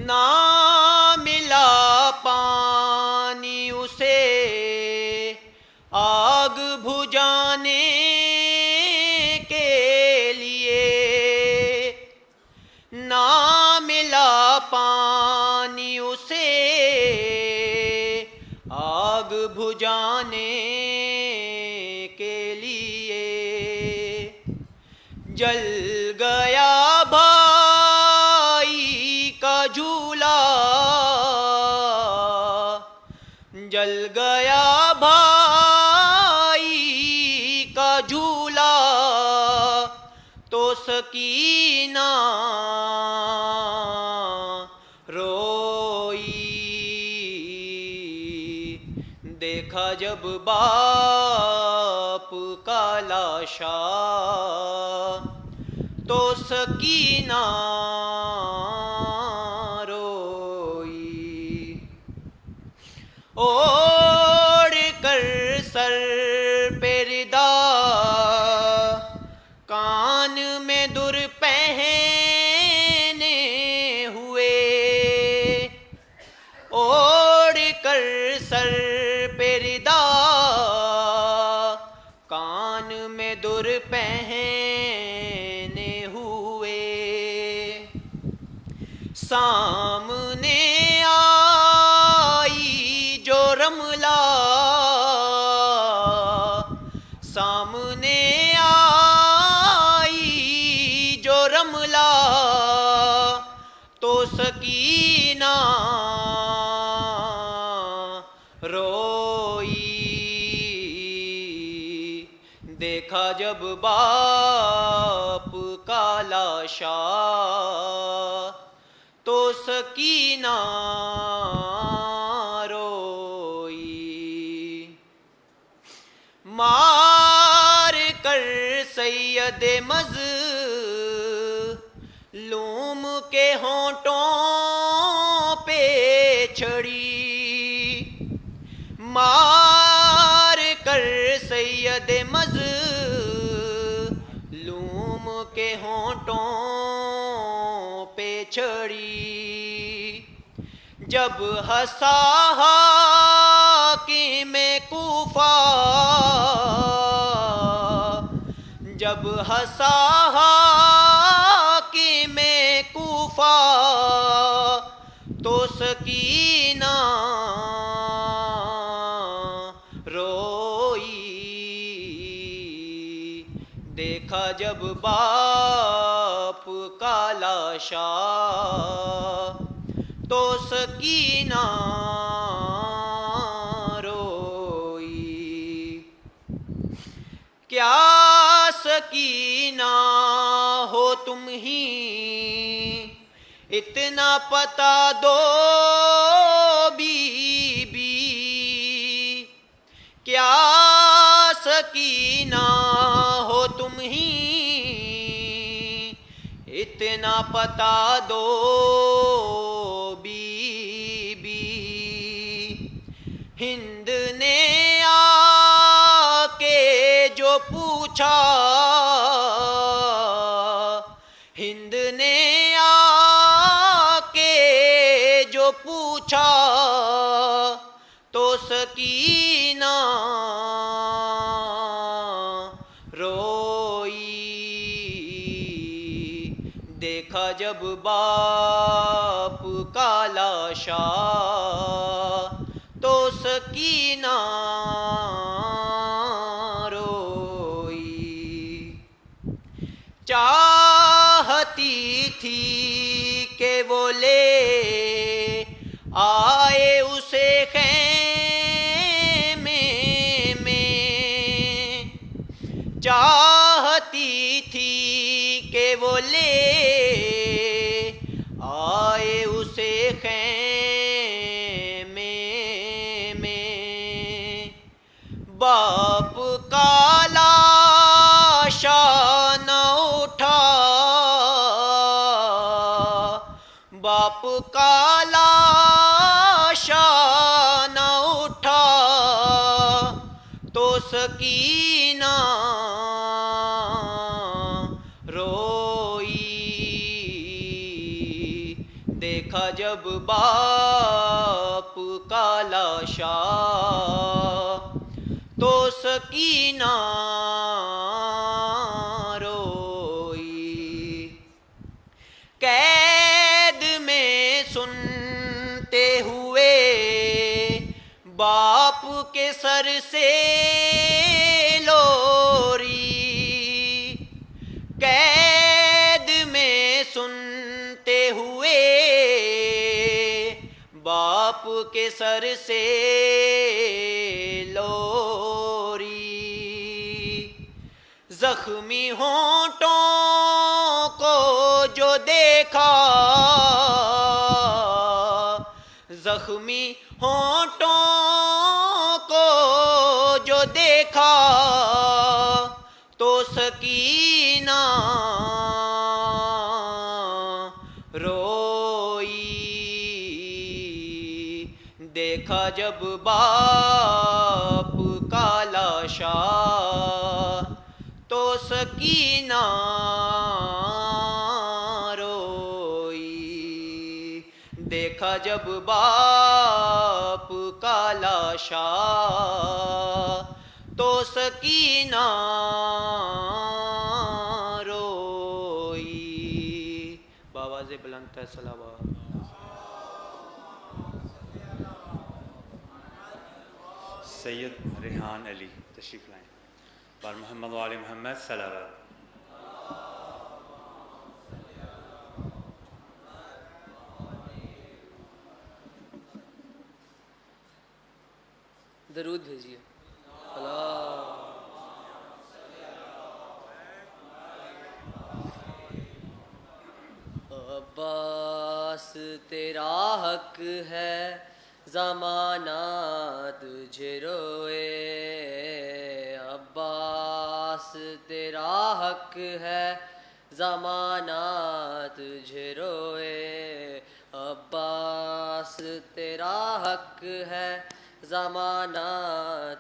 نہ ملا پانی اسے آگ بجھانے کے لیے، نہ ملا پانی اسے آگ بجھانے کے لیے، جل گیا بھائی کا جھولا، جل گیا بھائی کا جھولا، تو سکینہ روئی، دیکھا جب باپ کا لاشا، تو سکینہ روئی، اوڑھ کر سر پہ ردا، کان میں در پہنے ہوئے، اوڑھ کر سر پہ ردا، کان میں در پہنے ہوئے، سامنے آئی جو رملہ، سامنے آئی جو رملہ، تو سکینہ روئی، دیکھا جب باپ کا لاشا، تو سکینہ روئی، مار کر سید مظلوم کے ہونٹوں پہ چھڑی، مار کر سید مظلوم کے ہونٹوں پہ چھڑی، جب ہنسا حاکم کوفہ، جب ہنسا حاکم کوفہ، تو سکینہ روئی، دیکھا جب باپ کا لاشا، تو سکینہ روئی، کیا سکینہ ہو تم ہی، اتنا پتا دو بی بی، کیا سکینہ ہو تم ہی، اتنا پتا دو بی بی، ہند نے آ کے جو پوچھا، ہند نے آ کے جو پوچھا، تو سکینہ روئی، دیکھا جب باپ کا لاشا، تو سکینہ روئی، چاہتی تھی کہ وہ لے آئے اسے خیمے میں، چاہتی تھی کہ وہ لے آئے اسے خیمے میں، باپ کا لاشا نہ اٹھا، باپ کا لاشا نہ اٹھا، تو سکینہ روئی، دیکھا جب باپ کا لاشا تو سکینہ روئی، قید میں سنتے ہوئے باپ کے سر سے لوری، قید میں سنتے ہوئے باپ کے سر سے لوری، زخمی ہونٹوں کو جو دیکھا، زخمی ہونٹوں کو جو دیکھا تو سکینہ روئی، دیکھا جب باپ کا لاشا تو سکینہ روئی، دیکھا جب باپ کا لاشا تو سکینہ روئی۔ بآواز بلند ہے صلوات۔ سید ریحان علی تشریف لائیں۔ بار محمد و آل محمد صلوات۔ درود بھیجیے۔ عباس تیرا حق ہے زمانہ تجھے روئے، عباس تیرا حق ہے زمانہ تجھے روئے، عباس تیرا حق ہے زمانہ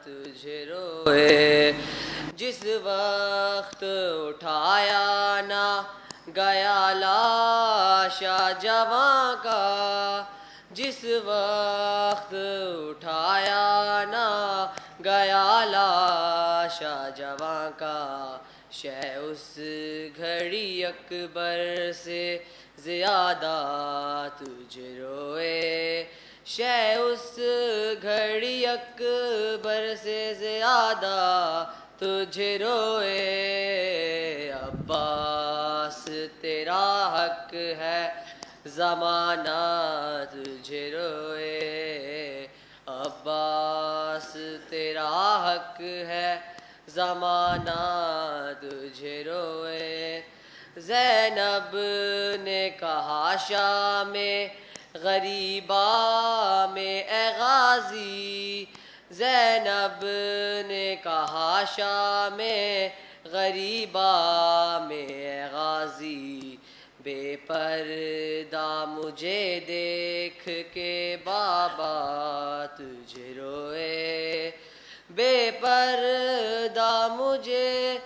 تجھے روئے، جس وقت اٹھایا نہ گیا لاشا جواں کا، جس وقت اٹھایا نہ گیا لاشا جواں کا، شہ اس گھڑی اکبر سے زیادہ تجھے روئے، شہ اس گھڑی اکبر سے زیادہ تجھے روئے، عباس تیرا حق ہے زمانہ تجھے روئے، عباس تیرا حق ہے زمانہ تجھے روئے، زینب نے کہا شام غریبا میں اے غازی، زینب نے کہا شام غریبا میں اے غازی، بے پردہ مجھے دیکھ کے بابا تجھے روئے، بے پردہ مجھے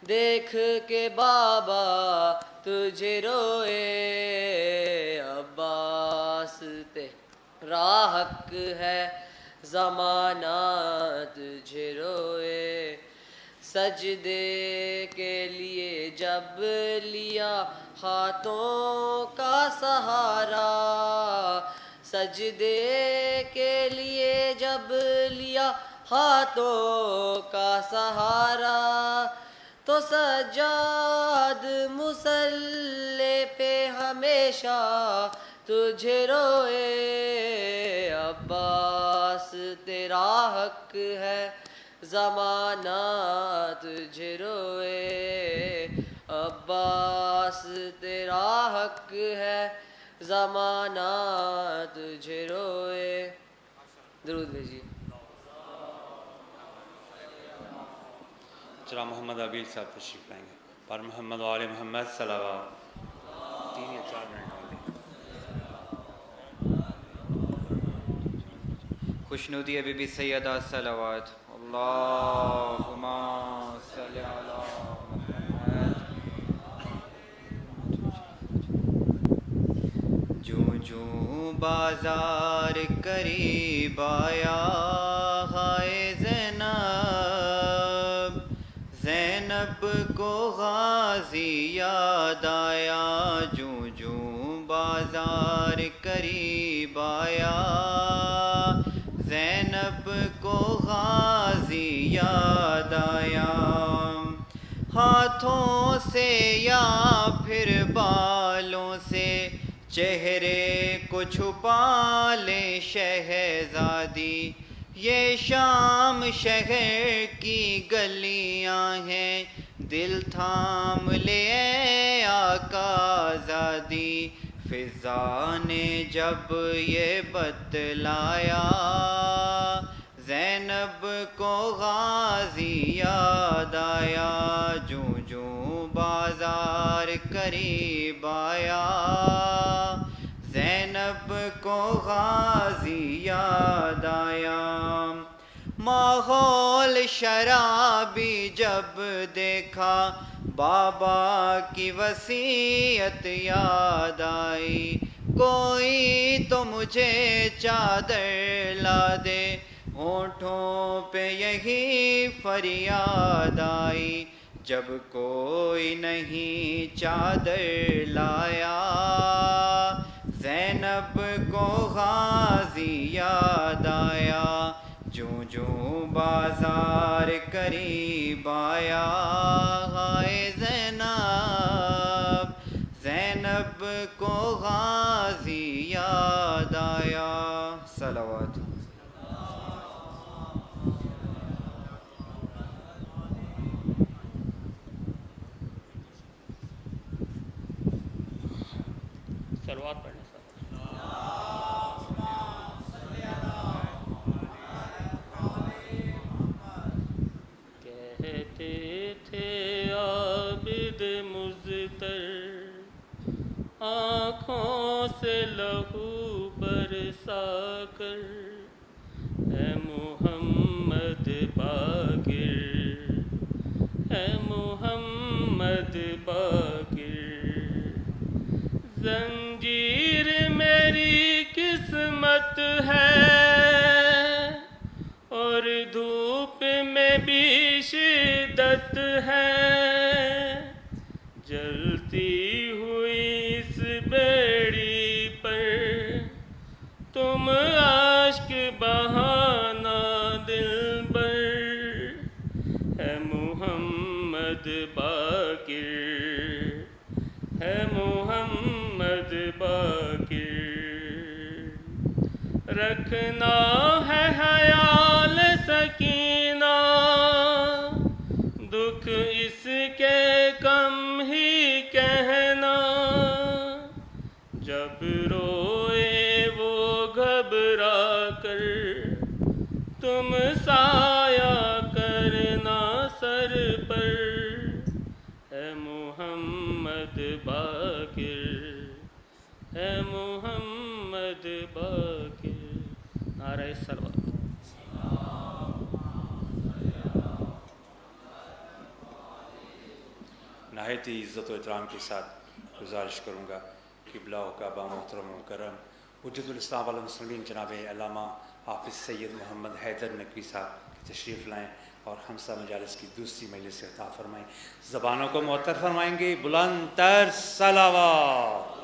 دیکھ کے بابا تجھے روئے، عباس تیرا حق ہے زمانہ تجھے روئے، سجدے کے لیے جب لیا ہاتھوں کا سہارا، سجدے کے لیے جب لیا ہاتھوں کا سہارا، تو سجاد مصلی پہ ہمیشہ تجھے روئے، عباس تیرا حق ہے زمانہ تجھے روئے، عباس تیرا حق ہے زمانہ تجھے روئے۔ درود بھیجیے۔ جناب محمد عبیل صاحب تشریف لائیں گے۔ پر محمد و آل محمد صلوات۔ 3 یا 4 منٹ آگے۔ خوشنودی ہے بی بی سیدہ صلوات۔ اللہم صلی علی محمد۔ جو جو بازار قریب آیا ہائے زینب، زینب کو غازی یاد آیا، جوں جوں بازار قریب آیا، زینب کو غازی یاد آیا، ہاتھوں سے یا پھر بالوں سے چہرے کو چھپا لے شہزادی، یہ شام شہر کی گلیاں ہیں، دل تھام لے اے آقا زادی، فضا نے جب یہ بتلایا، زینب کو غازی یاد آیا، جوں جوں بازار قریب آیا، زینب کو غازی یاد آیا، ماحول شرابی جب دیکھا، بابا کی وصیت یاد آئی، کوئی تو مجھے چادر لا دے، ہونٹوں پہ یہی فریاد آئی، جب کوئی نہیں چادر لایا، زینب کو غازی یاد آیا، جوں جوں بازار قریب آیا، ہائے زینب، زینب کو غازی یاد آیا، صلوات۔ سلوات پڑھنے سر۔ کہتے تھے عابد مزتر، آنکھوں سے لہو برسا کر، اے محمد باقر، اے محمد باقر، زنجیر میری قسمت ہے اور دھوپ میں بھی شدت ہے، جلتی ہوئی اس بیڑی پر تم اشک بہانا دلبر، ہے محمد باقر، ہے محمد باقر، رکھنا ہے خیال سکینہ، دکھ اس کے کم ہی کہنا، جب روئے وہ گھبرا کر تم سایہ کرنا سر پر، ہے محمد باقر، ہے محمد باقر، نعرہ سلوات۔ نہایت ہی عزت و احترام کے ساتھ گزارش کروں گا قبلہ و کعبہ محترم و کرم حجت الاسلام والمسلمین جناب علامہ حافظ سید محمد حیدر نقوی صاحب کی تشریف لائیں اور خمسہ مجالس کی دوسری مجلس سے خطاب فرمائیں، زبانوں کو معطر فرمائیں گے، بلند تر صلوات۔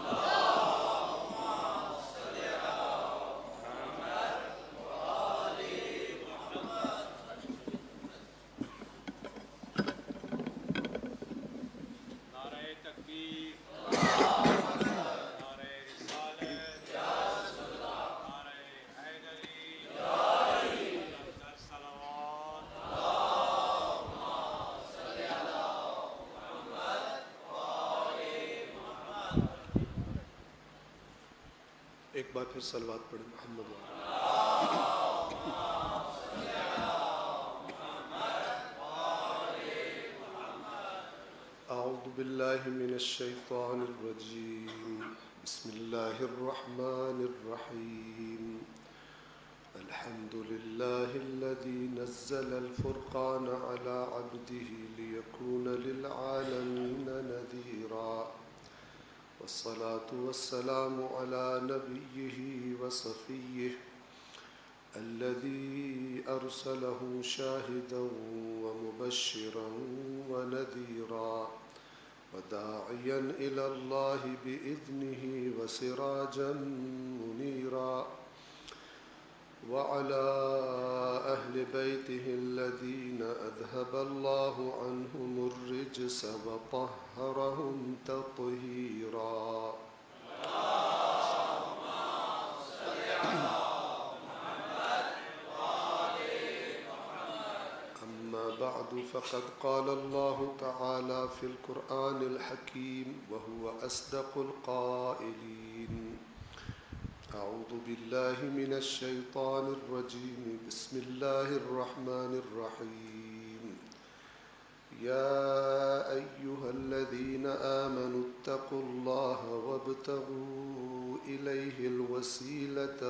ایک بار پھر صلوات پڑھیں محمد وعلیہ۔ اعوذ باللہ من الشیطان الرجیم، بسم اللہ الرحمن الرحیم، الحمد للہ الذی نزل الفرقان على عبده ليكون للعالمین نذیرا، والصلاة والسلام على نبيه وصفيه الذي أرسله شاهدا ومبشرا ونذيرا وداعيا إلى الله بإذنه وسراجا منيرا وعلى أهل بيته الذين أذهب الله عنهم الرجس وطهرهم تطهيرا. أما بعد فقد قال الله تعالى في القرآن الحكيم وهو أصدق القائلين: أعوذ بالله من الشيطان الرجيم بسم الله الرحمن الرحيم يا أيها الذين آمنوا اتقوا الله وابتغوا إليه الوسيلة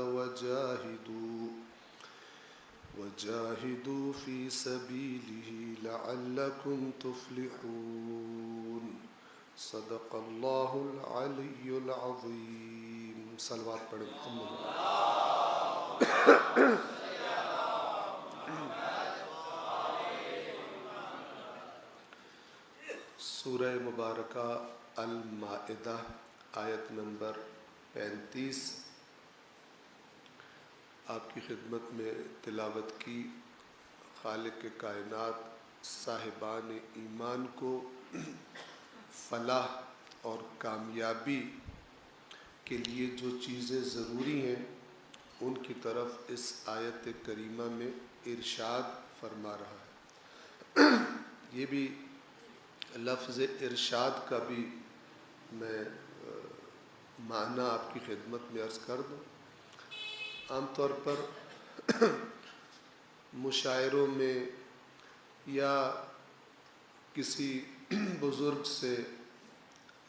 وجاهدوا في سبيله لعلكم تفلحون. صدق الله العلي العظيم. صلوات پڑھیں محمد. سورہ مبارکہ المائدہ آیت نمبر 35 آپ کی خدمت میں تلاوت کی. خالق کائنات صاحبان ایمان کو فلاح اور کامیابی کے لیے جو چیزیں ضروری ہیں ان کی طرف اس آیت کریمہ میں ارشاد فرما رہا ہے. یہ بھی لفظ ارشاد کا بھی میں معنی آپ کی خدمت میں عرض کر دوں. عام طور پر مشاعروں میں یا کسی بزرگ سے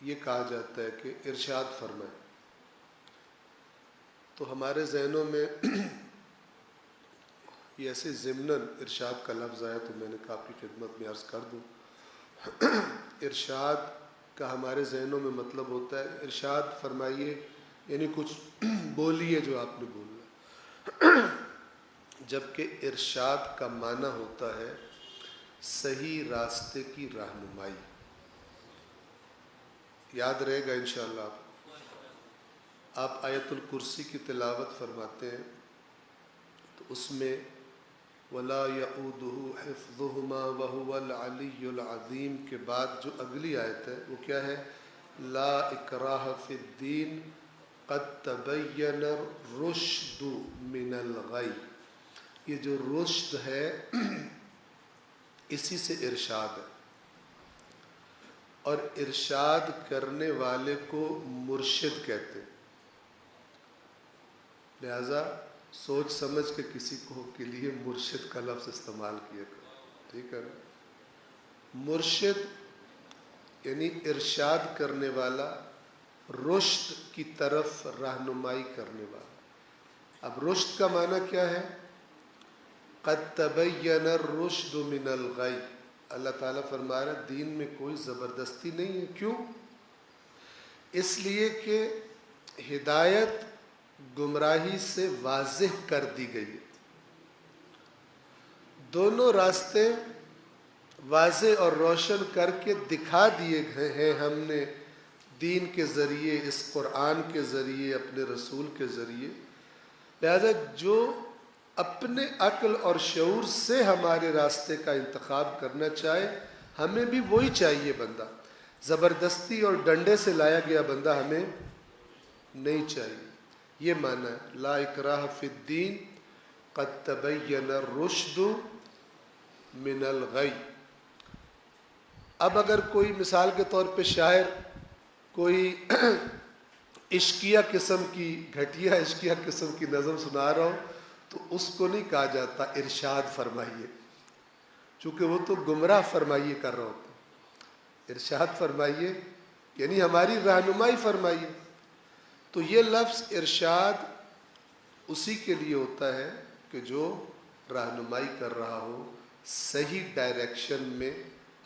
یہ کہا جاتا ہے کہ ارشاد فرمائیں، تو ہمارے ذہنوں میں یہ ایسے ضمناً ارشاد کا لفظ آیا تو میں نے کہا آپ کی خدمت میں عرض کر دوں. ارشاد کا ہمارے ذہنوں میں مطلب ہوتا ہے ارشاد فرمائیے، یعنی کچھ بولیے جو آپ نے بولنا، جبکہ ارشاد کا معنی ہوتا ہے صحیح راستے کی رہنمائی. یاد رہے گا انشاءاللہ. آپ آیت الکرسی کی تلاوت فرماتے ہیں تو اس میں وَلَا يَئُودُهُ حِفْظُهُمَا وَهُوَ الْعَلِيُّ الْعَظِيمُ کے بعد جو اگلی آیت ہے وہ کیا ہے؟ لا اکراہ فی الدین قد تبین الرشد من الغی. یہ جو رشد ہے اسی سے ارشاد ہے، اور ارشاد کرنے والے کو مرشد کہتے ہیں. لہذا سوچ سمجھ کے کسی کو کے لیے مرشد کا لفظ استعمال کیا کرو. ٹھیک ہے نا؟ مرشد یعنی ارشاد کرنے والا، رشد کی طرف رہنمائی کرنے والا. اب رشد کا معنی کیا ہے؟ قد تبین الرشد من الغی. اللہ تعالیٰ فرما رہا ہے دین میں کوئی زبردستی نہیں ہے. کیوں؟ اس لیے کہ ہدایت گمراہی سے واضح کر دی گئی ہے. دونوں راستے واضح اور روشن کر کے دکھا دیے گئے ہیں ہم نے دین کے ذریعے، اس قرآن کے ذریعے، اپنے رسول کے ذریعے. لہذا جو اپنے عقل اور شعور سے ہمارے راستے کا انتخاب کرنا چاہے، ہمیں بھی وہی چاہیے بندہ. زبردستی اور ڈنڈے سے لایا گیا بندہ ہمیں نہیں چاہیے. یہ معنی ہے لا اکراہ فی الدین قد تبین الرشد من الغی. اب اگر کوئی مثال کے طور پہ شاعر کوئی عشقیہ قسم کی، گھٹیا عشقیہ قسم کی نظم سنا رہا ہو تو اس کو نہیں کہا جاتا ارشاد فرمائیے، چونکہ وہ تو گمراہ فرمائیے کر رہا ہوتا. ارشاد فرمائیے یعنی ہماری رہنمائی فرمائیے. تو یہ لفظ ارشاد اسی کے لیے ہوتا ہے کہ جو رہنمائی کر رہا ہو، صحیح ڈائریکشن میں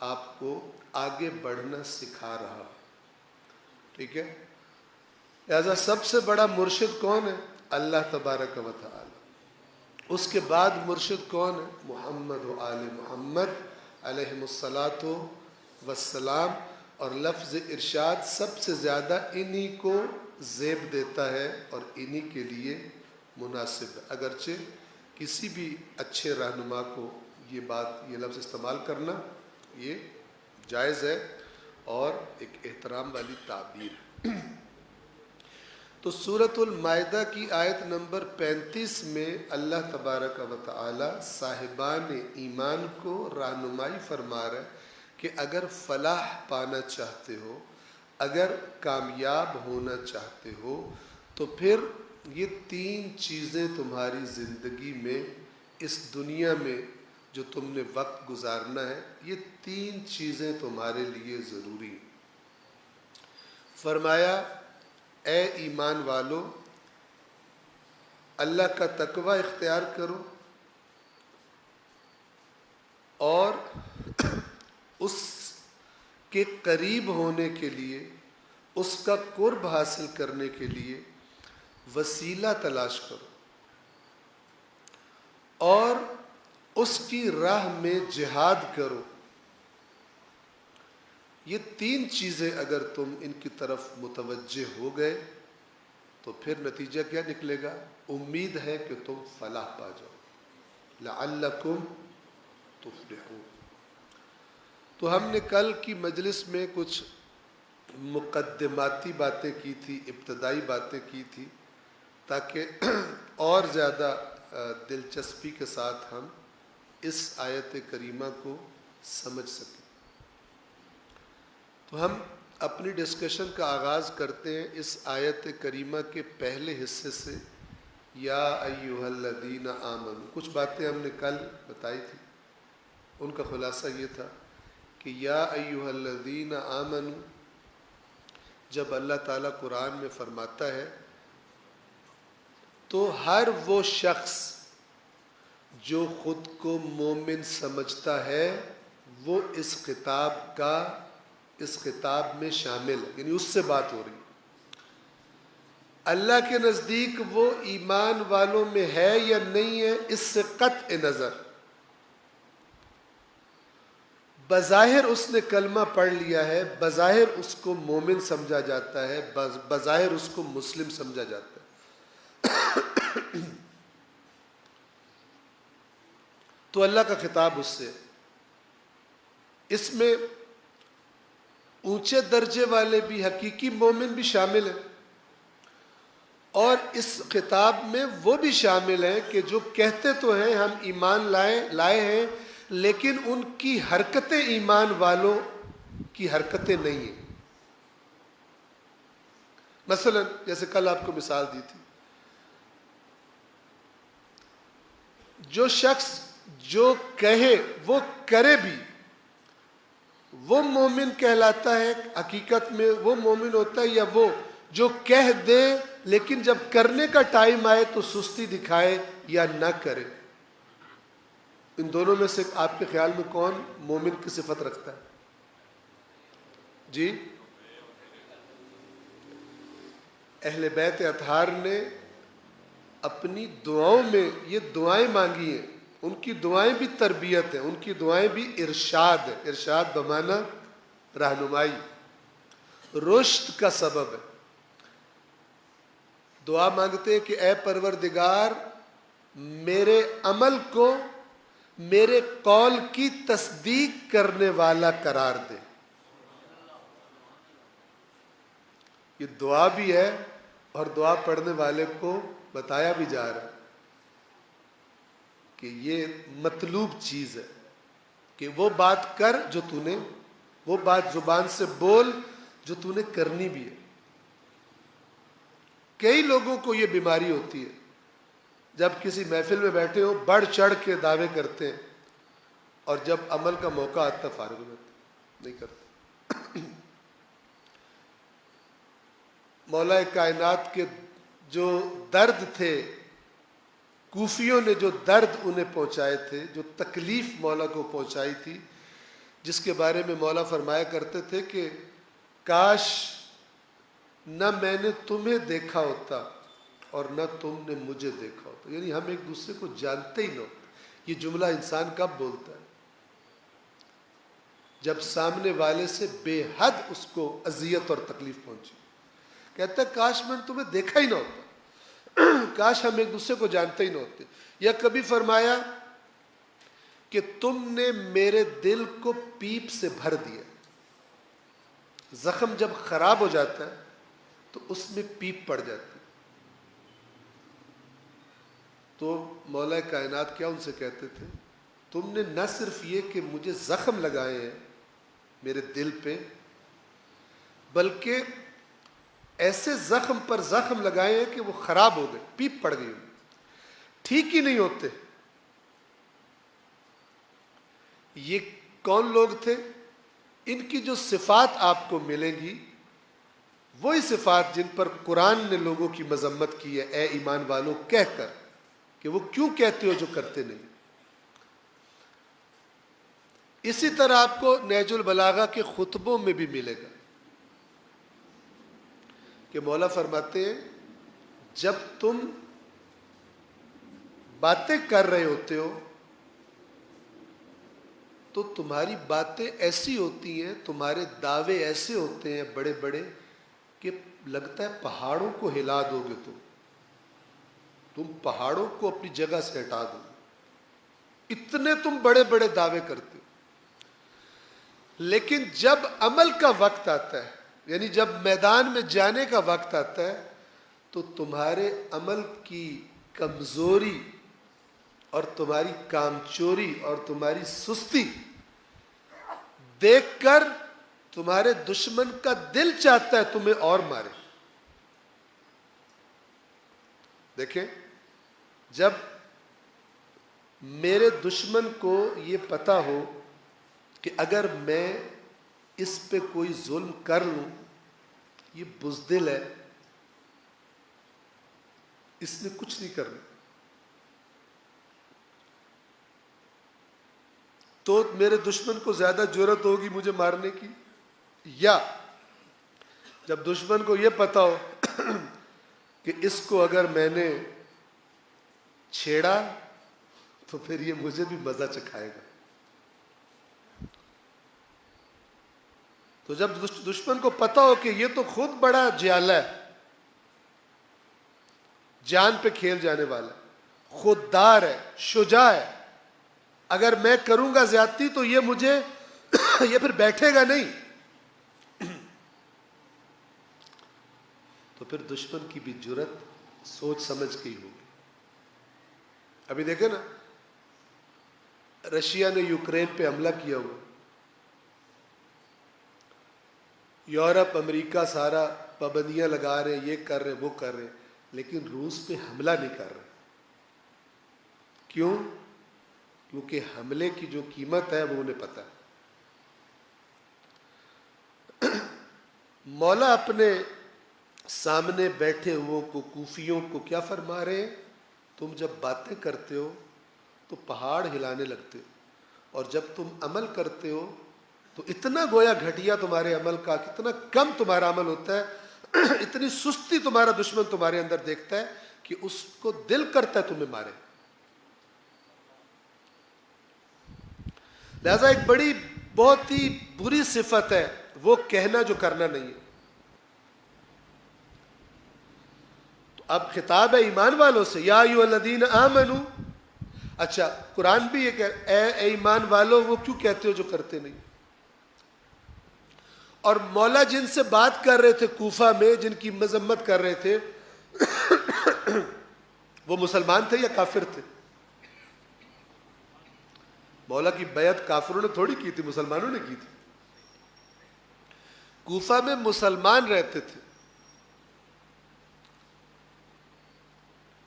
آپ کو آگے بڑھنا سکھا رہا ہو. ٹھیک ہے؟ لہذا سب سے بڑا مرشد کون ہے؟ اللہ تبارک و تعالی. اس کے بعد مرشد کون ہے؟ محمد و آل محمد علیہم الصلاۃ والسلام. اور لفظ ارشاد سب سے زیادہ انہی کو زیب دیتا ہے اور انہی کے لیے مناسب ہے. اگرچہ کسی بھی اچھے رہنما کو یہ لفظ استعمال کرنا یہ جائز ہے اور ایک احترام والی تعبیر ہے. تو سورۃ المائدہ کی آیت نمبر 35 میں اللہ تبارک و تعالی صاحبان ایمان کو رہنمائی فرما رہا ہے کہ اگر فلاح پانا چاہتے ہو، اگر کامیاب ہونا چاہتے ہو، تو پھر یہ 3 چیزیں تمہاری زندگی میں، اس دنیا میں جو تم نے وقت گزارنا ہے، یہ 3 چیزیں تمہارے لیے ضروری ہیں. فرمایا اے ایمان والو، اللہ کا تقوی اختیار کرو اور اس کے قریب ہونے کے لیے، اس کا قرب حاصل کرنے کے لیے وسیلہ تلاش کرو اور اس کی راہ میں جہاد کرو. یہ 3 چیزیں اگر تم ان کی طرف متوجہ ہو گئے تو پھر نتیجہ کیا نکلے گا؟ امید ہے کہ تم فلاح پا جاؤ. لعلکم تفلحون. تو ہم نے کل کی مجلس میں کچھ مقدماتی باتیں کی تھی، ابتدائی باتیں کی تھی، تاکہ اور زیادہ دلچسپی کے ساتھ ہم اس آیت کریمہ کو سمجھ سکیں. تو ہم اپنی ڈسکشن کا آغاز کرتے ہیں اس آیت کریمہ کے پہلے حصے سے. یا ایھا الذین آمنوا، کچھ باتیں ہم نے کل بتائی تھی، ان کا خلاصہ یہ تھا کہ یا ایھا الذین آمنوا جب اللہ تعالیٰ قرآن میں فرماتا ہے تو ہر وہ شخص جو خود کو مومن سمجھتا ہے وہ اس خطاب میں شامل ہے، یعنی اس سے بات ہو رہی ہے. اللہ کے نزدیک وہ ایمان والوں میں ہے یا نہیں ہے، اس سے قطع نظر بظاہر اس نے کلمہ پڑھ لیا ہے، بظاہر اس کو مومن سمجھا جاتا ہے، بظاہر اس کو مسلم سمجھا جاتا ہے. تو اللہ کا خطاب اس سے، اس میں اونچے درجے والے بھی، حقیقی مومن بھی شامل ہیں، اور اس خطاب میں وہ بھی شامل ہیں کہ جو کہتے تو ہیں ہم ایمان لائے ہیں، لیکن ان کی حرکتیں ایمان والوں کی حرکتیں نہیں ہیں. مثلا جیسے کل آپ کو مثال دی تھی، جو شخص جو کہے وہ کرے بھی، وہ مومن کہلاتا ہے. حقیقت میں وہ مومن ہوتا ہے یا وہ جو کہہ دے لیکن جب کرنے کا ٹائم آئے تو سستی دکھائے یا نہ کرے؟ ان دونوں میں سے آپ کے خیال میں کون مومن کی صفت رکھتا ہے؟ جی، اہل بیت اطہار نے اپنی دعاؤں میں یہ دعائیں مانگی ہیں. ان کی دعائیں بھی تربیت ہیں، ان کی دعائیں بھی ارشاد ہے. ارشاد بمعنی رہنمائی، رشد کا سبب ہے. دعا مانگتے ہیں کہ اے پروردگار میرے عمل کو میرے قول کی تصدیق کرنے والا قرار دے. یہ دعا بھی ہے اور دعا پڑھنے والے کو بتایا بھی جا رہا ہے کہ یہ مطلوب چیز ہے کہ وہ بات کر جو تو نے، وہ بات زبان سے بول جو تو نے کرنی بھی ہے. کئی لوگوں کو یہ بیماری ہوتی ہے، جب کسی محفل میں بیٹھے ہو بڑھ چڑھ کے دعوے کرتے ہیں اور جب عمل کا موقع آتا فارغ ہو جاتے، نہیں کرتے. مولا کائنات کے جو درد تھے، کوفیوں نے جو درد انہیں پہنچائے تھے، جو تکلیف مولا کو پہنچائی تھی، جس کے بارے میں مولا فرمایا کرتے تھے کہ کاش نہ میں نے تمہیں دیکھا ہوتا اور نہ تم نے مجھے دیکھا ہوتا. یعنی ہم ایک دوسرے کو جانتے ہی نہ ہوتے. یہ جملہ انسان کب بولتا ہے؟ جب سامنے والے سے بے حد اس کو اذیت اور تکلیف پہنچی. کہتا ہے کاش میں نے تمہیں دیکھا ہی نہ ہوتا، کاش ہم ایک دوسرے کو جانتے ہی نہ ہوتے. یا کبھی فرمایا کہ تم نے میرے دل کو پیپ سے بھر دیا. زخم جب خراب ہو جاتا ہے تو اس میں پیپ پڑ جاتی. تو مولا کائنات کیا ان سے کہتے تھے؟ تم نے نہ صرف یہ کہ مجھے زخم لگائے ہیں میرے دل پہ، بلکہ ایسے زخم پر زخم لگائے ہیں کہ وہ خراب ہو گئے، پیپ پڑ گئی، ٹھیک ہی نہیں ہوتے. یہ کون لوگ تھے؟ ان کی جو صفات آپ کو ملیں گی وہی صفات جن پر قرآن نے لوگوں کی مذمت کی ہے، اے ایمان والوں کہہ کر کہ وہ کیوں کہتے ہو جو کرتے نہیں. اسی طرح آپ کو نہج البلاغہ کے خطبوں میں بھی ملے گا کہ مولا فرماتے ہیں جب تم باتیں کر رہے ہوتے ہو تو تمہاری باتیں ایسی ہوتی ہیں، تمہارے دعوے ایسے ہوتے ہیں بڑے بڑے کہ لگتا ہے پہاڑوں کو ہلا دو گے. تم پہاڑوں کو اپنی جگہ سے ہٹا دو، اتنے تم بڑے بڑے دعوے کرتے ہو. لیکن جب عمل کا وقت آتا ہے، یعنی جب میدان میں جانے کا وقت آتا ہے، تو تمہارے عمل کی کمزوری اور تمہاری کام چوری اور تمہاری سستی دیکھ کر تمہارے دشمن کا دل چاہتا ہے تمہیں اور مارے. دیکھیں، جب میرے دشمن کو یہ پتا ہو کہ اگر میں اس پہ کوئی ظلم کر لوں، یہ بزدل ہے، اس نے کچھ نہیں کرنا، تو میرے دشمن کو زیادہ جرأت ہوگی مجھے مارنے کی. یا جب دشمن کو یہ پتا ہو کہ اس کو اگر میں نے چھیڑا تو پھر یہ مجھے بھی مزہ چکھائے گا. تو جب دشمن کو پتا ہو کہ یہ تو خود بڑا جیالہ ہے، جان پہ کھیل جانے والا ہے، خوددار ہے، شجاع ہے، اگر میں کروں گا زیادتی تو یہ مجھے یہ پھر بیٹھے گا نہیں، تو پھر دشمن کی بھی جرأت سوچ سمجھ کے ہی ہوگی. ابھی دیکھیں نا، رشیا نے یوکرین پہ حملہ کیا ہوا، یورپ امریکہ سارا پابندیاں لگا رہے ہیں، یہ کر رہے وہ کر رہے، لیکن روس پہ حملہ نہیں کر رہے. کیوں؟ کیونکہ حملے کی جو قیمت ہے وہ انہیں پتہ ہے. مولا اپنے سامنے بیٹھے ہوئے کو، کوفیوں کو کیا فرما رہے ہیں؟ تم جب باتیں کرتے ہو تو پہاڑ ہلانے لگتے ہو، اور جب تم عمل کرتے ہو تو اتنا گویا گھٹیا تمہارے عمل کا، کتنا کم تمہارا عمل ہوتا ہے، اتنی سستی تمہارا دشمن تمہارے اندر دیکھتا ہے کہ اس کو دل کرتا ہے تمہیں مارے. لہذا ایک بڑی بہت ہی بری صفت ہے وہ کہنا جو کرنا نہیں ہے. تو اب خطاب ہے ایمان والوں سے، یا ایھا الذین آمنو. اچھا، قرآن بھی یہ کہ اے ایمان والو وہ کیوں کہتے ہو جو کرتے نہیں. اور مولا جن سے بات کر رہے تھے کوفہ میں، جن کی مذمت کر رہے تھے، وہ مسلمان تھے یا کافر تھے؟ مولا کی بیعت کافروں نے تھوڑی کی تھی، مسلمانوں نے کی تھی. کوفہ میں مسلمان رہتے تھے.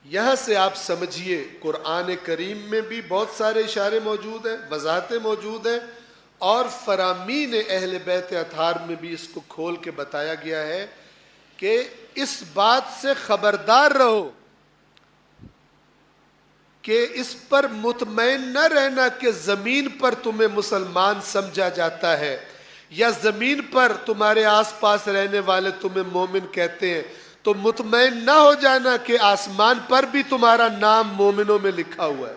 یہاں سے آپ سمجھیے قرآن کریم میں بھی بہت سارے اشارے موجود ہیں، وضاحتیں موجود ہیں، اور فرامین اہل بیت اطہار میں بھی اس کو کھول کے بتایا گیا ہے کہ اس بات سے خبردار رہو کہ اس پر مطمئن نہ رہنا کہ زمین پر تمہیں مسلمان سمجھا جاتا ہے. یا زمین پر تمہارے آس پاس رہنے والے تمہیں مومن کہتے ہیں تو مطمئن نہ ہو جانا کہ آسمان پر بھی تمہارا نام مومنوں میں لکھا ہوا ہے.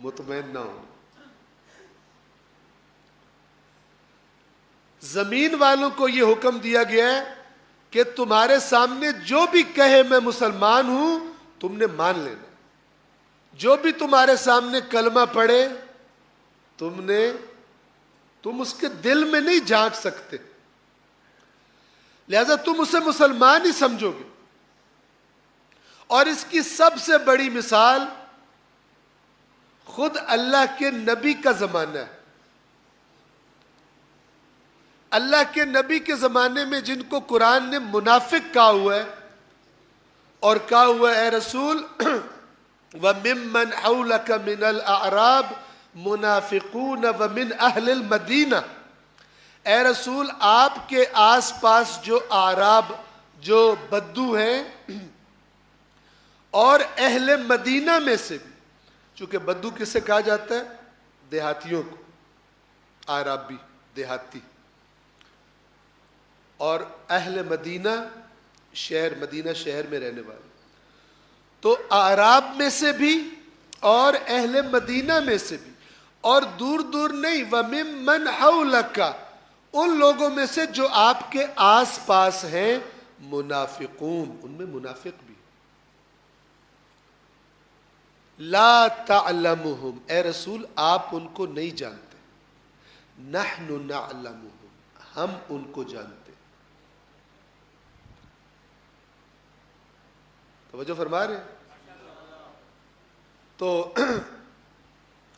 مطمئن نہ ہونا. زمین والوں کو یہ حکم دیا گیا ہے کہ تمہارے سامنے جو بھی کہے میں مسلمان ہوں تم نے مان لینا. جو بھی تمہارے سامنے کلمہ پڑھے تم اس کے دل میں نہیں جھانک سکتے, لہذا تم اسے مسلمان ہی سمجھو گے. اور اس کی سب سے بڑی مثال خود اللہ کے نبی کا زمانہ ہے. اللہ کے نبی کے زمانے میں جن کو قرآن نے منافق کہا ہوا ہے, اور کہا ہوا ہے اے رسول وَمِمَّنْ حَوْلَكَ مِنَ الْأَعْرَابِ منافقون ومن اہل المدینہ, اے رسول آپ کے آس پاس جو اعراب جو بدو ہیں اور اہل مدینہ میں سے بھی, چونکہ بدو کس سے کہا جاتا ہے؟ دیہاتیوں کو, اعراب بھی دیہاتی, اور اہل مدینہ مدینہ شہر میں رہنے والے. تو اعراب میں سے بھی اور اہل مدینہ میں سے بھی, اور دور دور نہیں, وَمِمَّنْ حَوْلَكَ ان لوگوں میں سے جو آپ کے آس پاس ہیں, منافقون ان میں منافق بھی. لا تعلمهم اے رسول آپ ان کو نہیں جانتے, نحن نعلمهم ہم ان کو جانتے. توجہ فرما رہے ہیں. تو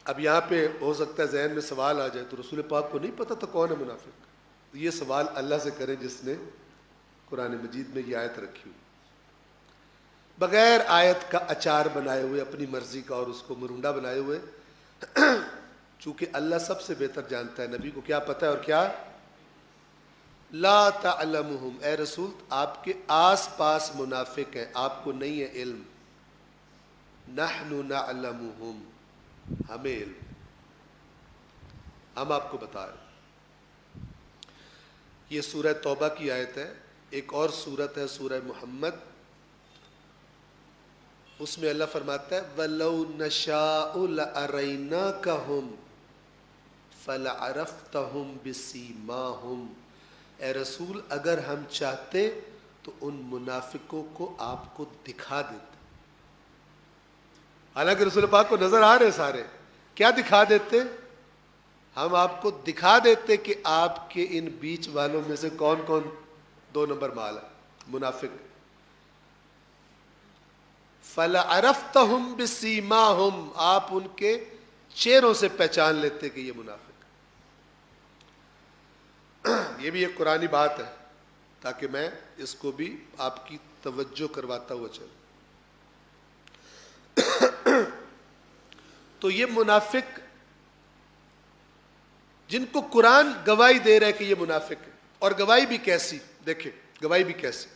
اب یہاں پہ ہو سکتا ہے ذہن میں سوال آ جائے تو رسول پاک کو نہیں پتا تو کون ہے منافق؟ یہ سوال اللہ سے کریں جس نے قرآن مجید میں یہ آیت رکھی ہوئی. بغیر آیت کا اچار بنائے ہوئے, اپنی مرضی کا اور اس کو مرونڈا بنائے ہوئے, چونکہ اللہ سب سے بہتر جانتا ہے نبی کو کیا پتہ ہے اور کیا. لا تعلمهم اے رسول آپ کے آس پاس منافق ہیں, آپ کو نہیں ہے علم. نحن نعلمهم ہمیں علم, ہم آپ کو بتا رہے. یہ سورہ توبہ کی آیت ہے. ایک اور سورت ہے سورہ محمد, اس میں اللہ فرماتا ہے وَلَوْ نَشَاءُ لَأَرَيْنَاكَهُمْ فَلَعَرَفْتَهُمْ بِسِيمَاهُمْ اے رسول اگر ہم چاہتے تو ان منافقوں کو آپ کو دکھا دیتے. حالانکہ رسول پاک کو نظر آ رہے سارے, کیا دکھا دیتے؟ ہم آپ کو دکھا دیتے کہ آپ کے ان بیچ والوں میں سے کون کون 2 نمبر مال ہے, منافق. فَلَعَرَفْتَهُمْ بِسِيمَاهُمْ آپ ان کے چہروں سے پہچان لیتے کہ یہ منافق. یہ بھی ایک قرآنی بات ہے تاکہ میں اس کو بھی آپ کی توجہ کرواتا ہوا چلوں. تو یہ منافق جن کو قرآن گواہی دے رہا ہے کہ یہ منافق ہے, اور گواہی بھی کیسی, دیکھیں گواہی بھی کیسی.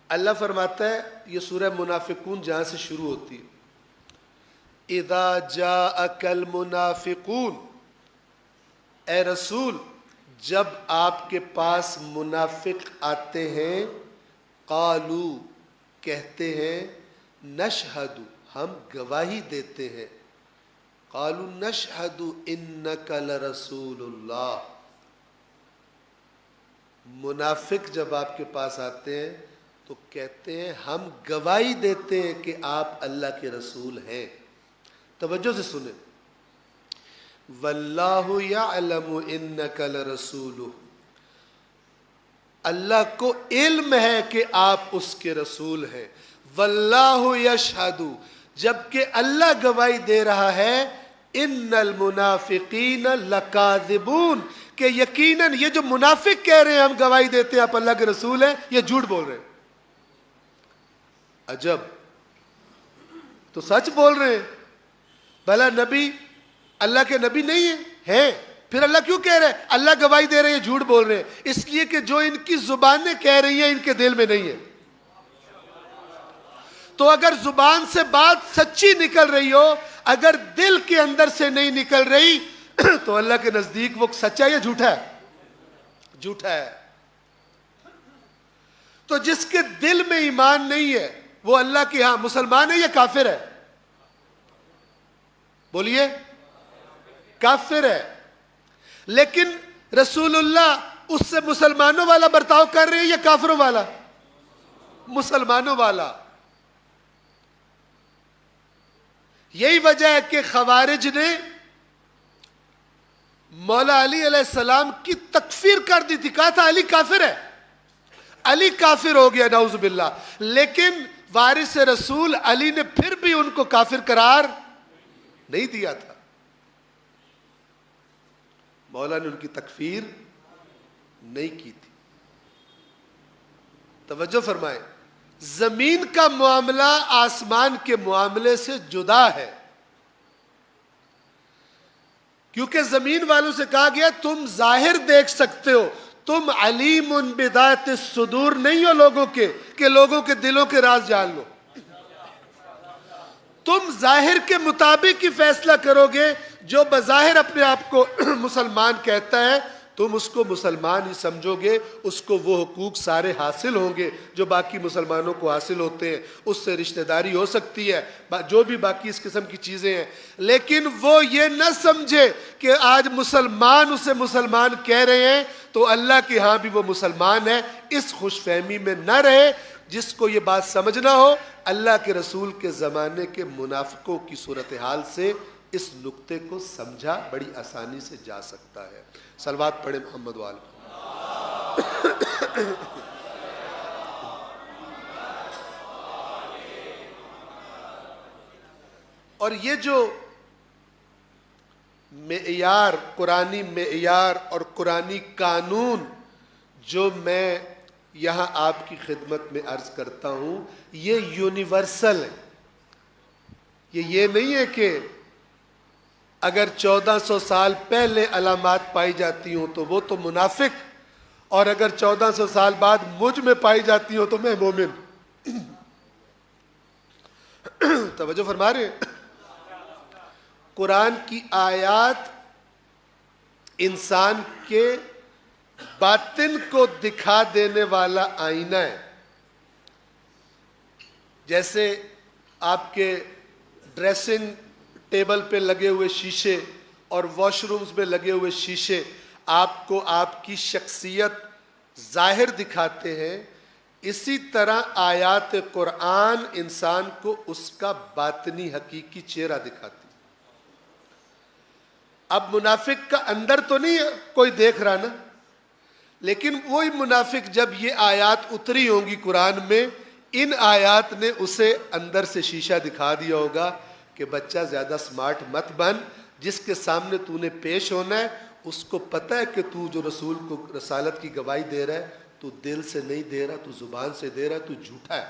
اللہ فرماتا ہے, یہ سورہ منافقون جہاں سے شروع ہوتی ہے, اذا جاءک المنافقون اے رسول جب آپ کے پاس منافق آتے ہیں, قالو کہتے ہیں, نشہد ہم گواہی دیتے ہیں, قالو نشہد انک لرسول اللہ. منافق جب آپ کے پاس آتے ہیں تو کہتے ہیں ہم گواہی دیتے ہیں کہ آپ اللہ کے رسول ہیں. توجہ سے سنیں, واللہ یعلم انک لرسولہ اللہ کو علم ہے کہ آپ اس کے رسول ہیں. واللہ یشہد جبکہ اللہ گواہی دے رہا ہے, ان المنافقین لکاذبون کہ یقیناً یہ جو منافق کہہ رہے ہیں ہم گواہی دیتے ہیں آپ اللہ کے رسول ہیں, یہ جھوٹ بول رہے ہیں. عجب, تو سچ بول رہے ہیں. بھلا نبی اللہ کے نبی نہیں ہیں, پھر اللہ کیوں کہہ رہے ہیں اللہ گواہی دے رہے ہیں جھوٹ بول رہے ہیں؟ اس لیے کہ جو ان کی زبانیں کہہ رہی ہیں ان کے دل میں نہیں ہے. تو اگر زبان سے بات سچی نکل رہی ہو, اگر دل کے اندر سے نہیں نکل رہی تو اللہ کے نزدیک وہ سچا یا جھوٹا ہے؟ جھوٹا ہے. تو جس کے دل میں ایمان نہیں ہے وہ اللہ کے ہاں مسلمان ہے یا کافر ہے؟ بولیے. کافر ہے. لیکن رسول اللہ اس سے مسلمانوں والا برتاؤ کر رہے ہیں یا کافروں والا؟ مسلمانوں والا. یہی وجہ ہے کہ خوارج نے مولا علی علیہ السلام کی تکفیر کر دی تھی. کہا تھا علی کافر ہے. علی کافر ہو گیا نعوذ باللہ. لیکن وارث رسول علی نے پھر بھی ان کو کافر قرار نہیں دیا تھا. مولا نے ان کی تکفیر نہیں کی تھی. توجہ فرمائیں. زمین کا معاملہ آسمان کے معاملے سے جدا ہے. کیونکہ زمین والوں سے کہا گیا تم ظاہر دیکھ سکتے ہو, تم علیم بذات الصدور نہیں ہو لوگوں کے کہ لوگوں کے دلوں کے راز جان لو. تم ظاہر کے مطابق ہی فیصلہ کرو گے. جو بظاہر اپنے آپ کو مسلمان کہتا ہے تم اس کو مسلمان ہی سمجھو گے, اس کو وہ حقوق سارے حاصل ہوں گے جو باقی مسلمانوں کو حاصل ہوتے ہیں. اس سے رشتہ داری ہو سکتی ہے, جو بھی باقی اس قسم کی چیزیں ہیں. لیکن وہ یہ نہ سمجھے کہ آج مسلمان اسے مسلمان کہہ رہے ہیں تو اللہ کے ہاں بھی وہ مسلمان ہے. اس خوش فہمی میں نہ رہے. جس کو یہ بات سمجھنا ہو اللہ کے رسول کے زمانے کے منافقوں کی صورتحال سے اس نقطے کو سمجھا بڑی آسانی سے جا سکتا ہے. صلوات پڑھیں محمد وآل. اور یہ جو معیار, قرآنی معیار اور قرآنی قانون جو میں یہاں آپ کی خدمت میں عرض کرتا ہوں یہ یونیورسل ہے. یہ نہیں ہے کہ اگر 1400 سال پہلے علامات پائی جاتی ہوں تو وہ تو منافق, اور اگر 1400 سال بعد مجھ میں پائی جاتی ہوں تو میں مومن. توجہ فرما رہے ہیں. قرآن کی آیات انسان کے باطن کو دکھا دینے والا آئینہ ہے. جیسے آپ کے ڈریسنگ ٹیبل پہ لگے ہوئے شیشے اور واش رومز میں لگے ہوئے شیشے آپ کو آپ کی شخصیت ظاہر دکھاتے ہیں, اسی طرح آیات قرآن انسان کو اس کا باطنی حقیقی چہرہ دکھاتی. اب منافق کا اندر تو نہیں کوئی دیکھ رہا نا, لیکن وہی منافق جب یہ آیات اتری ہوں گی قرآن میں, ان آیات نے اسے اندر سے شیشہ دکھا دیا ہوگا کہ بچہ زیادہ سمارٹ مت بن, جس کے سامنے تو نے پیش ہونا ہے اس کو پتہ ہے کہ تو جو رسول کو رسالت کی گواہی دے رہا ہے تو دل سے نہیں دے رہا, تو زبان سے دے رہا ہے, تو جھوٹا ہے.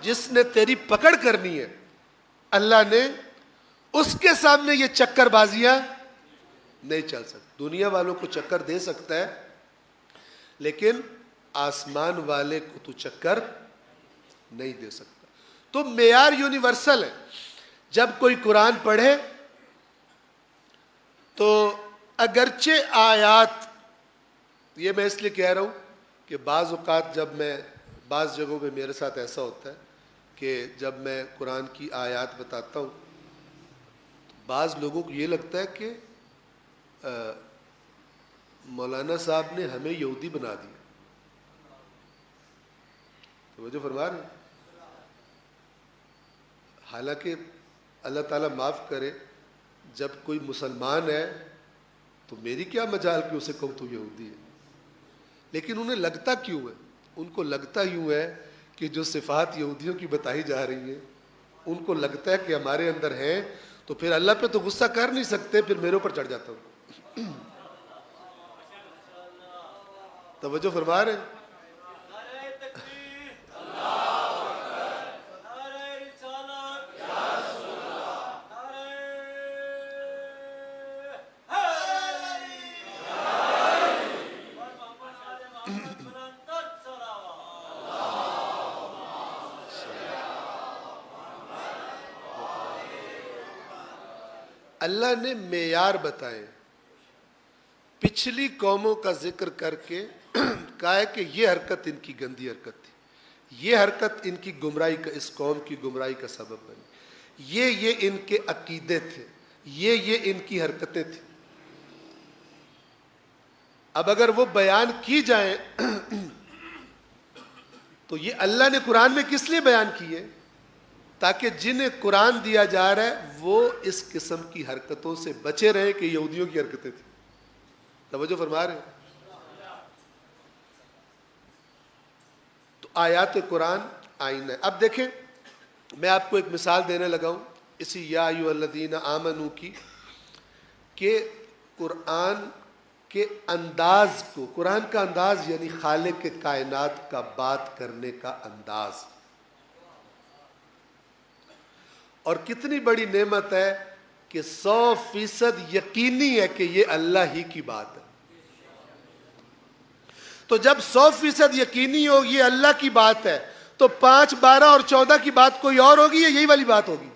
جس نے تیری پکڑ کرنی ہے اللہ نے اس کے سامنے یہ چکر بازیاں نہیں چل سکتی. دنیا والوں کو چکر دے سکتا ہے لیکن آسمان والے کو تو چکر نہیں دے سکتا. تو معیار یونیورسل ہے. جب کوئی قرآن پڑھے تو اگرچہ آیات, یہ میں اس لیے کہہ رہا ہوں کہ بعض اوقات جب میں بعض جگہوں پہ میرے ساتھ ایسا ہوتا ہے کہ جب میں قرآن کی آیات بتاتا ہوں تو بعض لوگوں کو یہ لگتا ہے کہ مولانا صاحب نے ہمیں یہودی بنا دیا. توجہ فرما رہے ہیں. حالانکہ اللہ تعالیٰ معاف کرے, جب کوئی مسلمان ہے تو میری کیا مجال کہ اسے کہوں تو یہودی ہے. لیکن انہیں لگتا کیوں ہے؟ ان کو لگتا یوں ہے کہ جو صفات یہودیوں کی بتائی جا رہی ہیں ان کو لگتا ہے کہ ہمارے اندر ہیں, تو پھر اللہ پہ تو غصہ کر نہیں سکتے, پھر میرے اوپر چڑھ جاتا ہوں. توجہ فرما رہے ہیں. اللہ نے معیار بتائے, پچھلی قوموں کا ذکر کر کے کہا ہے کہ یہ حرکت ان کی گندی حرکت تھی, یہ حرکت ان کی گمراہی کا, اس قوم کی گمراہی کا سبب بنی, یہ ان کے عقیدے تھے, یہ ان کی حرکتیں تھیں. اب اگر وہ بیان کی جائیں تو یہ اللہ نے قرآن میں کس لیے بیان کیے؟ تاکہ جنہیں قرآن دیا جا رہا ہے وہ اس قسم کی حرکتوں سے بچے رہے کہ یہودیوں کی حرکتیں تھیں. توجہ فرما رہے ہیں؟ تو آیات قرآن آئینہ ہے. اب دیکھیں, میں آپ کو ایک مثال دینے لگا ہوں اسی یا ایھا الذین آمنو کی, کہ قرآن کے انداز کو, قرآن کا انداز یعنی خالق کے کائنات کا بات کرنے کا انداز, اور کتنی بڑی نعمت ہے کہ 100% یقینی ہے کہ یہ اللہ ہی کی بات ہے. تو جب 100% یقینی ہو یہ اللہ کی بات ہے تو 5, 12 اور 14 کی بات کوئی اور ہوگی یا یہی والی بات ہوگی؟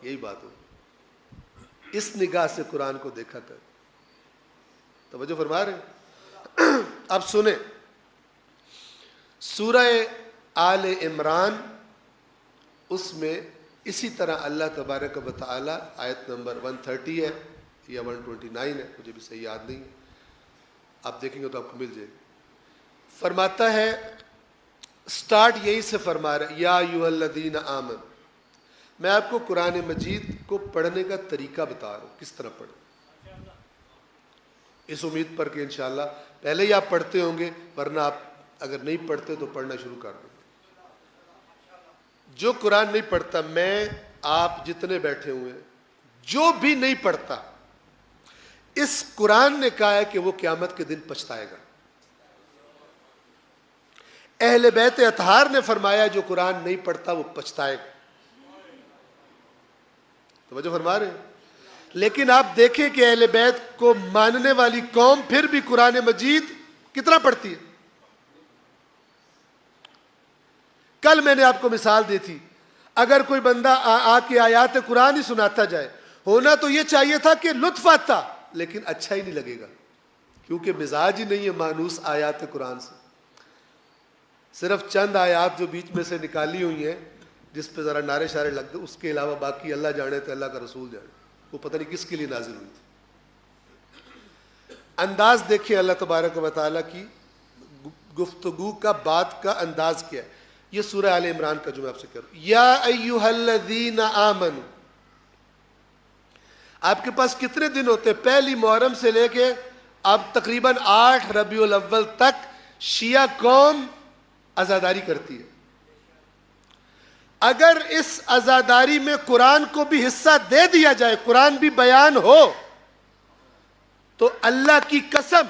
یہی بات ہوگی. اس نگاہ سے قرآن کو دیکھا کر. توجہ فرما رہے ہیں؟ اب سنیں, سورہ آل عمران, اس میں اسی طرح اللہ تبارک و تعالی, آیت نمبر 130 ہے یا 129 ہے, مجھے بھی صحیح یاد نہیں ہے, آپ دیکھیں گے تو آپ کو مل جائے گی. فرماتا ہے, سٹارٹ یہی سے فرما رہا ہے, یا ایھا الذین آمنوا. میں آپ کو قرآن مجید کو پڑھنے کا طریقہ بتا رہا ہوں, کس طرح پڑھیں, اس امید پر کہ انشاءاللہ پہلے ہی آپ پڑھتے ہوں گے, ورنہ آپ اگر نہیں پڑھتے تو پڑھنا شروع کر دیں. جو قرآن نہیں پڑھتا, میں آپ جتنے بیٹھے ہوئے ہیں, جو بھی نہیں پڑھتا, اس قرآن نے کہا ہے کہ وہ قیامت کے دن پچھتائے گا. اہل بیت اطہار نے فرمایا جو قرآن نہیں پڑھتا وہ پچھتائے گا. توجہ فرما رہے ہیں؟ لیکن آپ دیکھیں کہ اہل بیت کو ماننے والی قوم پھر بھی قرآن مجید کتنا پڑھتی ہے. کل میں نے آپ کو مثال دی تھی, اگر کوئی بندہ آ کے آیات قرآن ہی سناتا جائے, ہونا تو یہ چاہیے تھا کہ لطف آتا, لیکن اچھا ہی نہیں لگے گا, کیونکہ مزاج ہی نہیں ہے مانوس آیات قرآن سے. صرف چند آیات جو بیچ میں سے نکالی ہوئی ہیں جس پہ ذرا نعرے شارے لگ گئے, اس کے علاوہ باقی اللہ جانے تھے, اللہ کا رسول جانے, وہ پتہ نہیں کس کے لیے نازل ہوئی تھی. انداز دیکھیں اللہ تبارک و تعالیٰ کی گفتگو کا, بات کا انداز کیا ہے. یہ سورہ آل عمران کا جو میں آپ سے کہہ رہا ہوں, یا ایھا الذین آمنوا. آپ کے پاس کتنے دن ہوتے ہیں؟ پہلی محرم سے لے کے اب تقریباً 8 ربیع الاول تک شیعہ قوم عزاداری کرتی ہے. اگر اس عزاداری میں قرآن کو بھی حصہ دے دیا جائے, قرآن بھی بیان ہو, تو اللہ کی قسم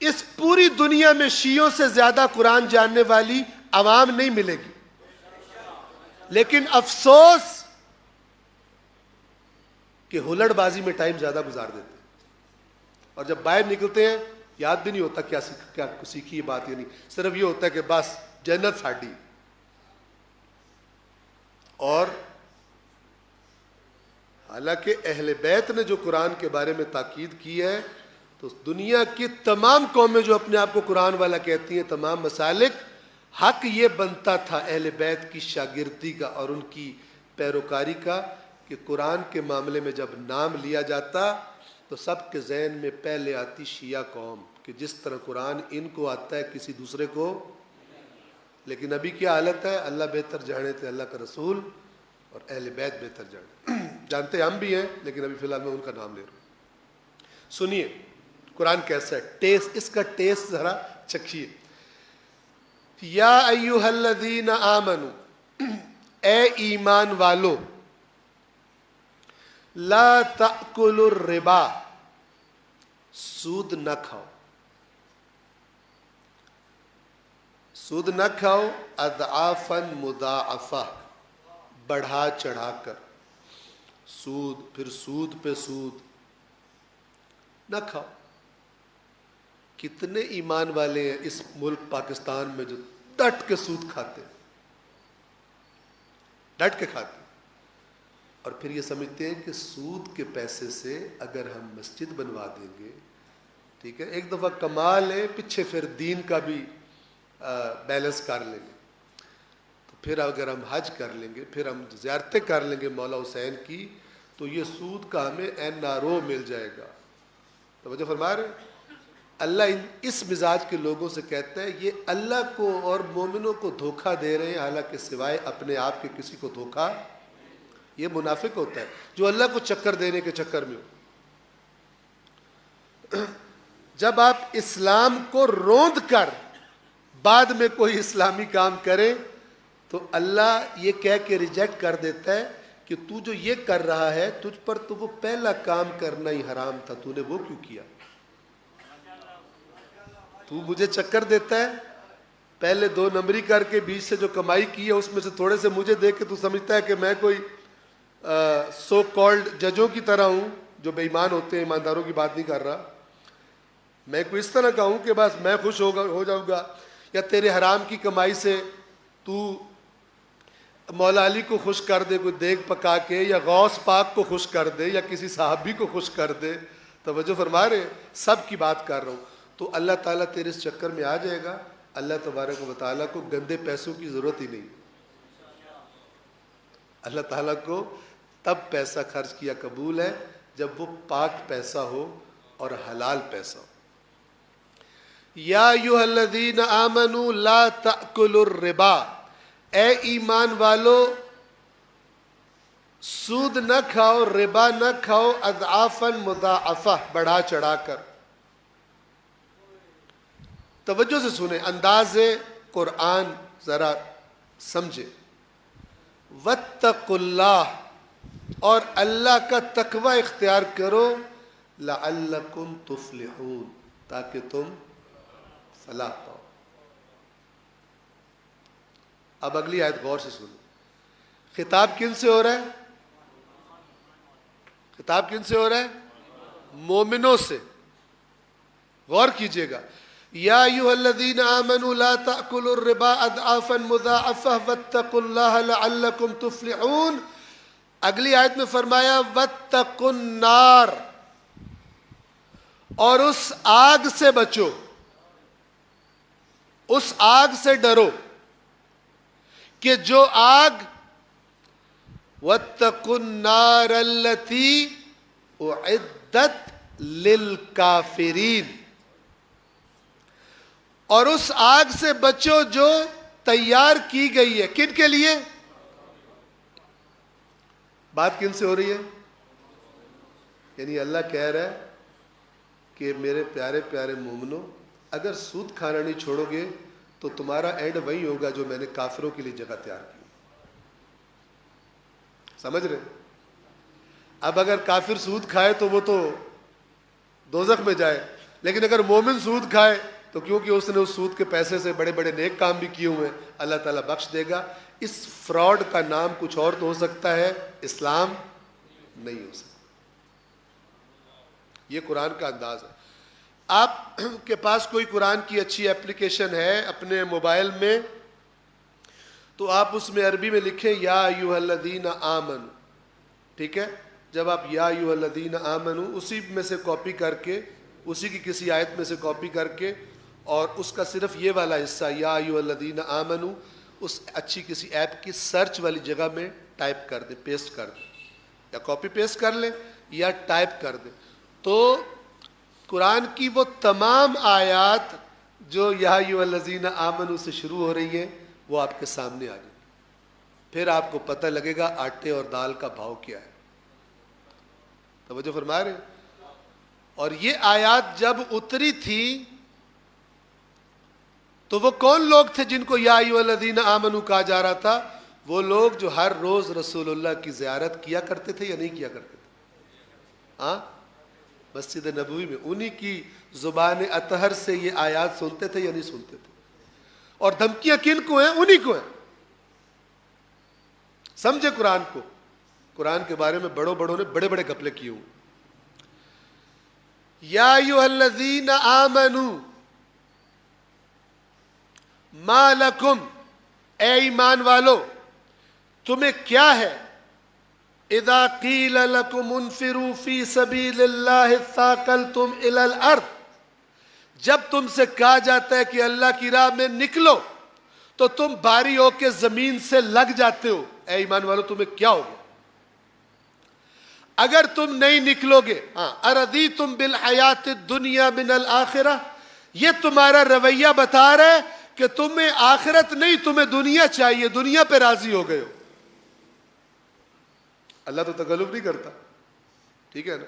اس پوری دنیا میں شیعوں سے زیادہ قرآن جاننے والی عوام نہیں ملے گی. لیکن افسوس کہ ہلڑ بازی میں ٹائم زیادہ گزار دیتے ہیں, اور جب باہر نکلتے ہیں یاد بھی نہیں ہوتا کیا سیکھی یہ بات, یہ نہیں, صرف یہ ہوتا ہے کہ بس جنت ساڈی. اور حالانکہ اہل بیت نے جو قرآن کے بارے میں تاکید کی ہے, تو دنیا کی تمام قومیں جو اپنے آپ کو قرآن والا کہتی ہیں, تمام مسالک, حق یہ بنتا تھا اہل بیت کی شاگردی کا اور ان کی پیروکاری کا, کہ قرآن کے معاملے میں جب نام لیا جاتا تو سب کے ذہن میں پہلے آتی شیعہ قوم, کہ جس طرح قرآن ان کو آتا ہے کسی دوسرے کو. لیکن ابھی کیا حالت ہے؟ اللہ بہتر جانے تھے, اللہ کا رسول اور اہل بیت بہتر جانے. جانتے ہم بھی ہیں, لیکن ابھی فی الحال میں ان کا نام لے رہا ہوں. سنیے قرآن کیسا ہے, ٹیسٹ, اس کا ٹیسٹ ذرا چکھیے. یا ایھا الذین آمنوا, اے ایمان والو, لا تأکلوا الربا, سود نہ کھاؤ, سود نہ کھاؤ, اضعافا مضاعفہ, بڑھا چڑھا کر, سود پھر سود پہ سود نہ کھاؤ. کتنے ایمان والے ہیں اس ملک پاکستان میں جو ڈٹ کے سود کھاتے ہیں, ڈٹ کے کھاتے ہیں. اور پھر یہ سمجھتے ہیں کہ سود کے پیسے سے اگر ہم مسجد بنوا دیں گے، ٹھیک ہے، ایک دفعہ کما لیں، پیچھے پھر دین کا بھی بیلنس کر لیں گے، تو پھر اگر ہم حج کر لیں گے، پھر ہم زیارتیں کر لیں گے مولا حسین کی، تو یہ سود کا ہمیں NRO مل جائے گا۔ توجہ فرما رہے ہیں؟ اللہ اس مزاج کے لوگوں سے کہتا ہے یہ اللہ کو اور مومنوں کو دھوکہ دے رہے ہیں، حالانکہ سوائے اپنے آپ کے کسی کو دھوکہ، یہ منافق ہوتا ہے جو اللہ کو چکر دینے کے چکر میں ہو۔ جب آپ اسلام کو روند کر بعد میں کوئی اسلامی کام کریں تو اللہ یہ کہہ کے ریجیکٹ کر دیتا ہے کہ تو جو یہ کر رہا ہے تجھ پر تو وہ پہلا کام کرنا ہی حرام تھا، تو نے وہ کیوں کیا؟ تو مجھے چکر دیتا ہے، پہلے 2 نمبری کر کے بیچ سے جو کمائی کی ہے اس میں سے تھوڑے سے مجھے دے کے تو سمجھتا ہے کہ میں کوئی سو کالڈ ججوں کی طرح ہوں جو بے ایمان ہوتے ہیں، ایمانداروں کی بات نہیں کر رہا، میں کوئی اس طرح کا ہوں کہ بس میں خوش ہو جاؤں گا، یا تیرے حرام کی کمائی سے تو مولا علی کو خوش کر دے کوئی دیگ پکا کے، یا غوث پاک کو خوش کر دے، یا کسی صحابی کو خوش کر دے۔ توجہ فرما رہے، سب کی بات کر رہا ہوں، تو اللہ تعالیٰ تیرے اس چکر میں آ جائے گا۔ اللہ تبارک و تعالیٰ کو گندے پیسوں کی ضرورت ہی نہیں، اللہ تعالیٰ کو تب پیسہ خرچ کیا قبول ہے جب وہ پاک پیسہ ہو اور حلال پیسہ ہو۔ یا ایھا الذین آمنوا لا تأکلوا الربا، اے ایمان والو سود نہ کھاؤ، ربا نہ کھاؤ، اضعافا مضاعفہ، بڑھا چڑھا کر۔ توجہ سے سنیں، انداز قرآن ذرا سمجھے۔ واتقوا اللہ، اور اللہ کا تقوی اختیار کرو، لعلکم تفلحون، تاکہ تم فلاح پاؤ۔ اب اگلی آیت غور سے سنو، خطاب کن سے ہو رہا ہے؟ خطاب کن سے ہو رہا ہے؟ مومنوں سے۔ غور کیجئے گا، یا ایھا الذین آمنوا لا تأکلوا الربا اضعافا مضاعفہ واتقوا اللہ لعلکم تفلحون۔ اگلی آیت میں فرمایا واتقوا النار، اور اس آگ سے بچو، اس آگ سے ڈرو کہ جو آگ واتقوا النار التی اعدت للکافرین، اور اس آگ سے بچو جو تیار کی گئی ہے، کن کے لیے؟ بات کن سے ہو رہی ہے؟ یعنی اللہ کہہ رہا ہے کہ میرے پیارے پیارے مومنوں، اگر سود کھانا نہیں چھوڑو گے تو تمہارا اینڈ وہی ہوگا جو میں نے کافروں کے لیے جگہ تیار کی۔ سمجھ رہے؟ اب اگر کافر سود کھائے تو وہ تو دوزخ میں جائے، لیکن اگر مومن سود کھائے تو کیونکہ اس نے اس سود کے پیسے سے بڑے بڑے نیک کام بھی کیے ہوئے ہیں، اللہ تعالیٰ بخش دے گا۔ اس فراڈ کا نام کچھ اور تو ہو سکتا ہے، اسلام نہیں ہو سکتا۔ یہ قرآن کا انداز ہے۔ آپ کے پاس کوئی قرآن کی اچھی اپلیکیشن ہے اپنے موبائل میں تو آپ اس میں عربی میں لکھیں یا ایھا الذین آمنوا، ٹھیک ہے؟ جب آپ یا ایھا الذین آمنوا اسی میں سے کاپی کر کے، اسی کی کسی آیت میں سے کاپی کر کے، اور اس کا صرف یہ والا حصہ یا ایھا الذین آمنوا اس اچھی کسی ایپ کی سرچ والی جگہ میں ٹائپ کر دیں، پیسٹ کر دیں، یا کاپی پیسٹ کر لیں یا ٹائپ کر دیں، تو قرآن کی وہ تمام آیات جو یا ایھا الذین آمنوا سے شروع ہو رہی ہیں وہ آپ کے سامنے آ جائیں، پھر آپ کو پتہ لگے گا آٹے اور دال کا بھاؤ کیا ہے۔ توجہ فرما رہے ہیں؟ اور یہ آیات جب اتری تھی تو وہ کون لوگ تھے جن کو یا ایھا الذین آمنوا کہا جا رہا تھا؟ وہ لوگ جو ہر روز رسول اللہ کی زیارت کیا کرتے تھے یا نہیں کیا کرتے تھے؟ ہاں، مسجد نبوی میں انہی کی زبان اطہر سے یہ آیات سنتے تھے یا نہیں سنتے تھے؟ اور دھمکیاں کن کو ہیں؟ انہی کو ہیں۔ سمجھے قرآن کو، قرآن کے بارے میں بڑوں نے بڑے بڑے گپلے کیے ہوئے۔ یا ایھا الذین آمنوا ما لکم، اے ایمان والو تمہیں کیا ہے، اذا قیل لکم انفروا فی سبیل اللہ اثاقلتم الی الارض، جب تم سے کہا جاتا ہے کہ اللہ کی راہ میں نکلو تو تم بھاری ہو کے زمین سے لگ جاتے ہو. اے ایمان والو تمہیں کیا ہو گیا؟ اگر تم نہیں نکلو گے، ارضیتم بالحیات الدنیا من الآخرہ، یہ تمہارا رویہ بتا رہا ہے کہ تمہیں آخرت نہیں، تمہیں دنیا چاہیے، دنیا پہ راضی ہو گئے ہو. اللہ تو تکلف نہیں کرتا، ٹھیک ہے نا.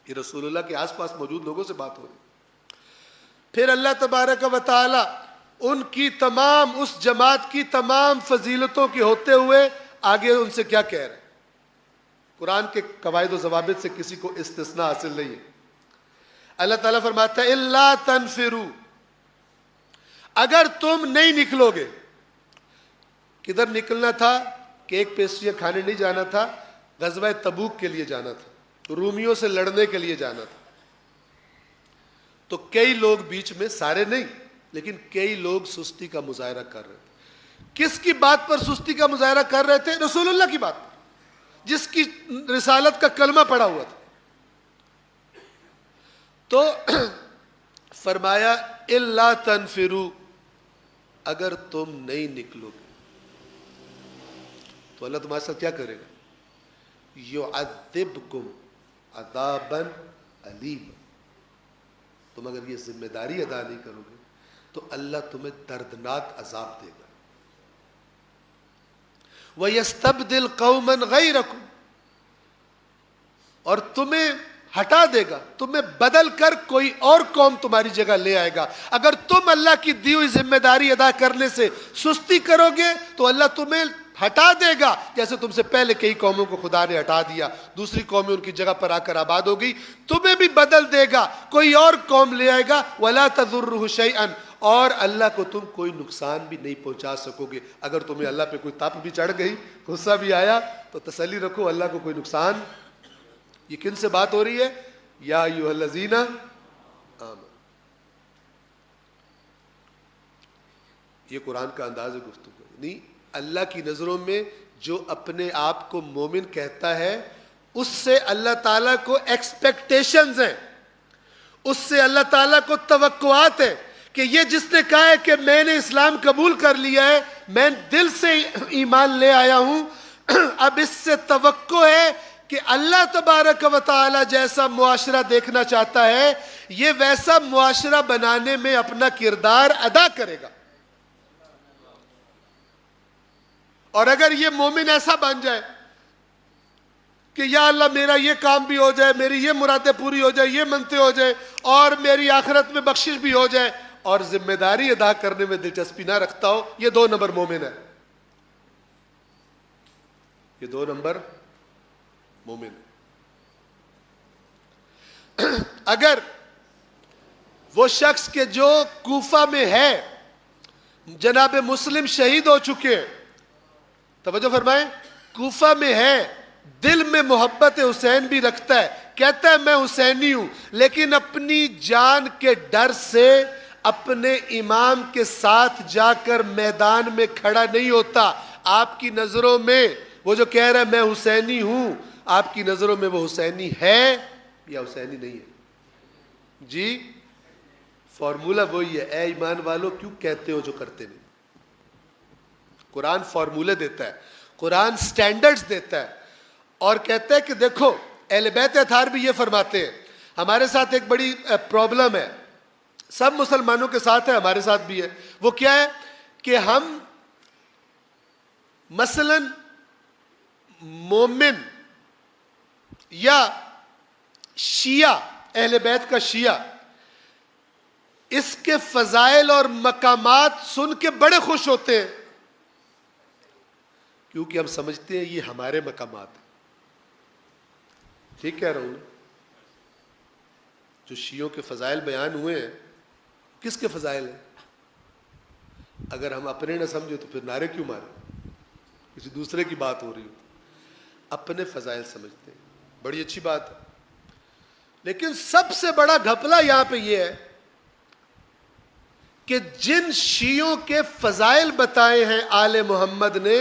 یہ رسول اللہ کے آس پاس موجود لوگوں سے بات ہو رہی. پھر اللہ تبارک و تعالی ان کی تمام، اس جماعت کی تمام فضیلتوں کے ہوتے ہوئے آگے ان سے کیا کہہ رہے ہیں؟ قرآن کے قواعد و ضوابط سے کسی کو استثناء حاصل نہیں ہے. اللہ تعالیٰ فرماتا ہے الا تنفروا، اگر تم نہیں نکلو گے. کدھر نکلنا تھا؟ کہ ایک پیسٹریاں کھانے نہیں جانا تھا، غزوہ تبوک کے لیے جانا تھا، رومیوں سے لڑنے کے لیے جانا تھا. تو کئی لوگ بیچ میں، سارے نہیں لیکن کئی لوگ سستی کا مظاہرہ کر رہے تھے. کس کی بات پر سستی کا مظاہرہ کر رہے تھے؟ رسول اللہ کی بات پر، جس کی رسالت کا کلمہ پڑا ہوا تھا. تو فرمایا الا تنفروا، اگر تم نہیں نکلو گے تو اللہ تمہارے ساتھ کیا کرے گا؟ یعذبکم عذابا علیما. تم اگر یہ ذمہ داری ادا نہیں کرو گے تو اللہ تمہیں دردناک عذاب دے گا. وَيَسْتَبْدِلْ قَوْمًا غَيْرَكُمْ، اور تمہیں ہٹا دے گا، تمہیں بدل کر کوئی اور قوم تمہاری جگہ لے آئے گا. اگر تم اللہ کی دی ہوئی ذمہ داری ادا کرنے سے سستی کرو گے تو اللہ تمہیں ہٹا دے گا، جیسے تم سے پہلے کئی قوموں کو خدا نے ہٹا دیا، دوسری قومیں ان کی جگہ پر آ کر آباد ہو گئی. تمہیں بھی بدل دے گا، کوئی اور قوم لے آئے گا. وَلَا تَضُرُّهُ شَيْئًا، اور اللہ کو تم کوئی نقصان بھی نہیں پہنچا سکو گے. اگر تمہیں اللہ پہ کوئی تپ بھی چڑھ گئی، غصہ بھی آیا، تو تسلی رکھو اللہ کو کوئی نقصان. یہ کن سے بات ہو رہی ہے؟ یا ایھا الذین آمنوا. یہ قرآن کا انداز گفتگو ہے. نہیں، اللہ کی نظروں میں جو اپنے آپ کو مومن کہتا ہے اس سے اللہ تعالیٰ کو ایکسپیکٹیشنز ہیں، اس سے اللہ تعالیٰ کو توقعات ہیں کہ یہ جس نے کہا ہے کہ میں نے اسلام قبول کر لیا ہے، میں دل سے ایمان لے آیا ہوں، اب اس سے توقع ہے کہ اللہ تبارک و تعالی جیسا معاشرہ دیکھنا چاہتا ہے یہ ویسا معاشرہ بنانے میں اپنا کردار ادا کرے گا. اور اگر یہ مومن ایسا بن جائے کہ یا اللہ میرا یہ کام بھی ہو جائے، میری یہ مرادیں پوری ہو جائے، یہ منتیں ہو جائے، اور میری آخرت میں بخشش بھی ہو جائے، اور ذمہ داری ادا کرنے میں دلچسپی نہ رکھتا ہو، یہ 2 نمبر مومن ہے. یہ 2 نمبر مومن. اگر وہ شخص کے جو کوفہ میں ہے، جناب مسلم شہید ہو چکے ہیں، توجہ فرمائیں، کوفہ میں ہے، دل میں محبت حسین بھی رکھتا ہے، کہتا ہے میں حسینی ہوں، لیکن اپنی جان کے ڈر سے اپنے امام کے ساتھ جا کر میدان میں کھڑا نہیں ہوتا. آپ کی نظروں میں وہ جو کہہ رہا ہے میں حسینی ہوں، آپ کی نظروں میں وہ حسینی ہے یا حسینی نہیں ہے؟ جی فارمولہ وہی ہے. اے ایمان والو کیوں کہتے ہو جو کرتے نہیں؟ قرآن فارمولے دیتا ہے، قرآن سٹینڈرڈز دیتا ہے، اور کہتا ہے کہ دیکھو اہل بیت اطہار بھی یہ فرماتے ہیں. ہمارے ساتھ ایک بڑی پرابلم ہے، سب مسلمانوں کے ساتھ ہے، ہمارے ساتھ بھی ہے. وہ کیا ہے کہ ہم مثلا مومن یا شیعہ، اہل بیت کا شیعہ، اس کے فضائل اور مقامات سن کے بڑے خوش ہوتے ہیں، کیونکہ ہم سمجھتے ہیں یہ ہمارے مقامات ہیں. ٹھیک کہہ رہا ہوں نا؟ جو شیعوں کے فضائل بیان ہوئے ہیں، کس کے فضائل ہیں؟ اگر ہم اپنے نہ سمجھے تو پھر نعرے کیوں مارے؟ کسی دوسرے کی بات ہو رہی ہو. اپنے فضائل سمجھتے ہیں، بڑی اچھی بات ہے. لیکن سب سے بڑا گھپلہ یہاں پہ یہ ہے کہ جن شیعوں کے فضائل بتائے ہیں آل محمد نے،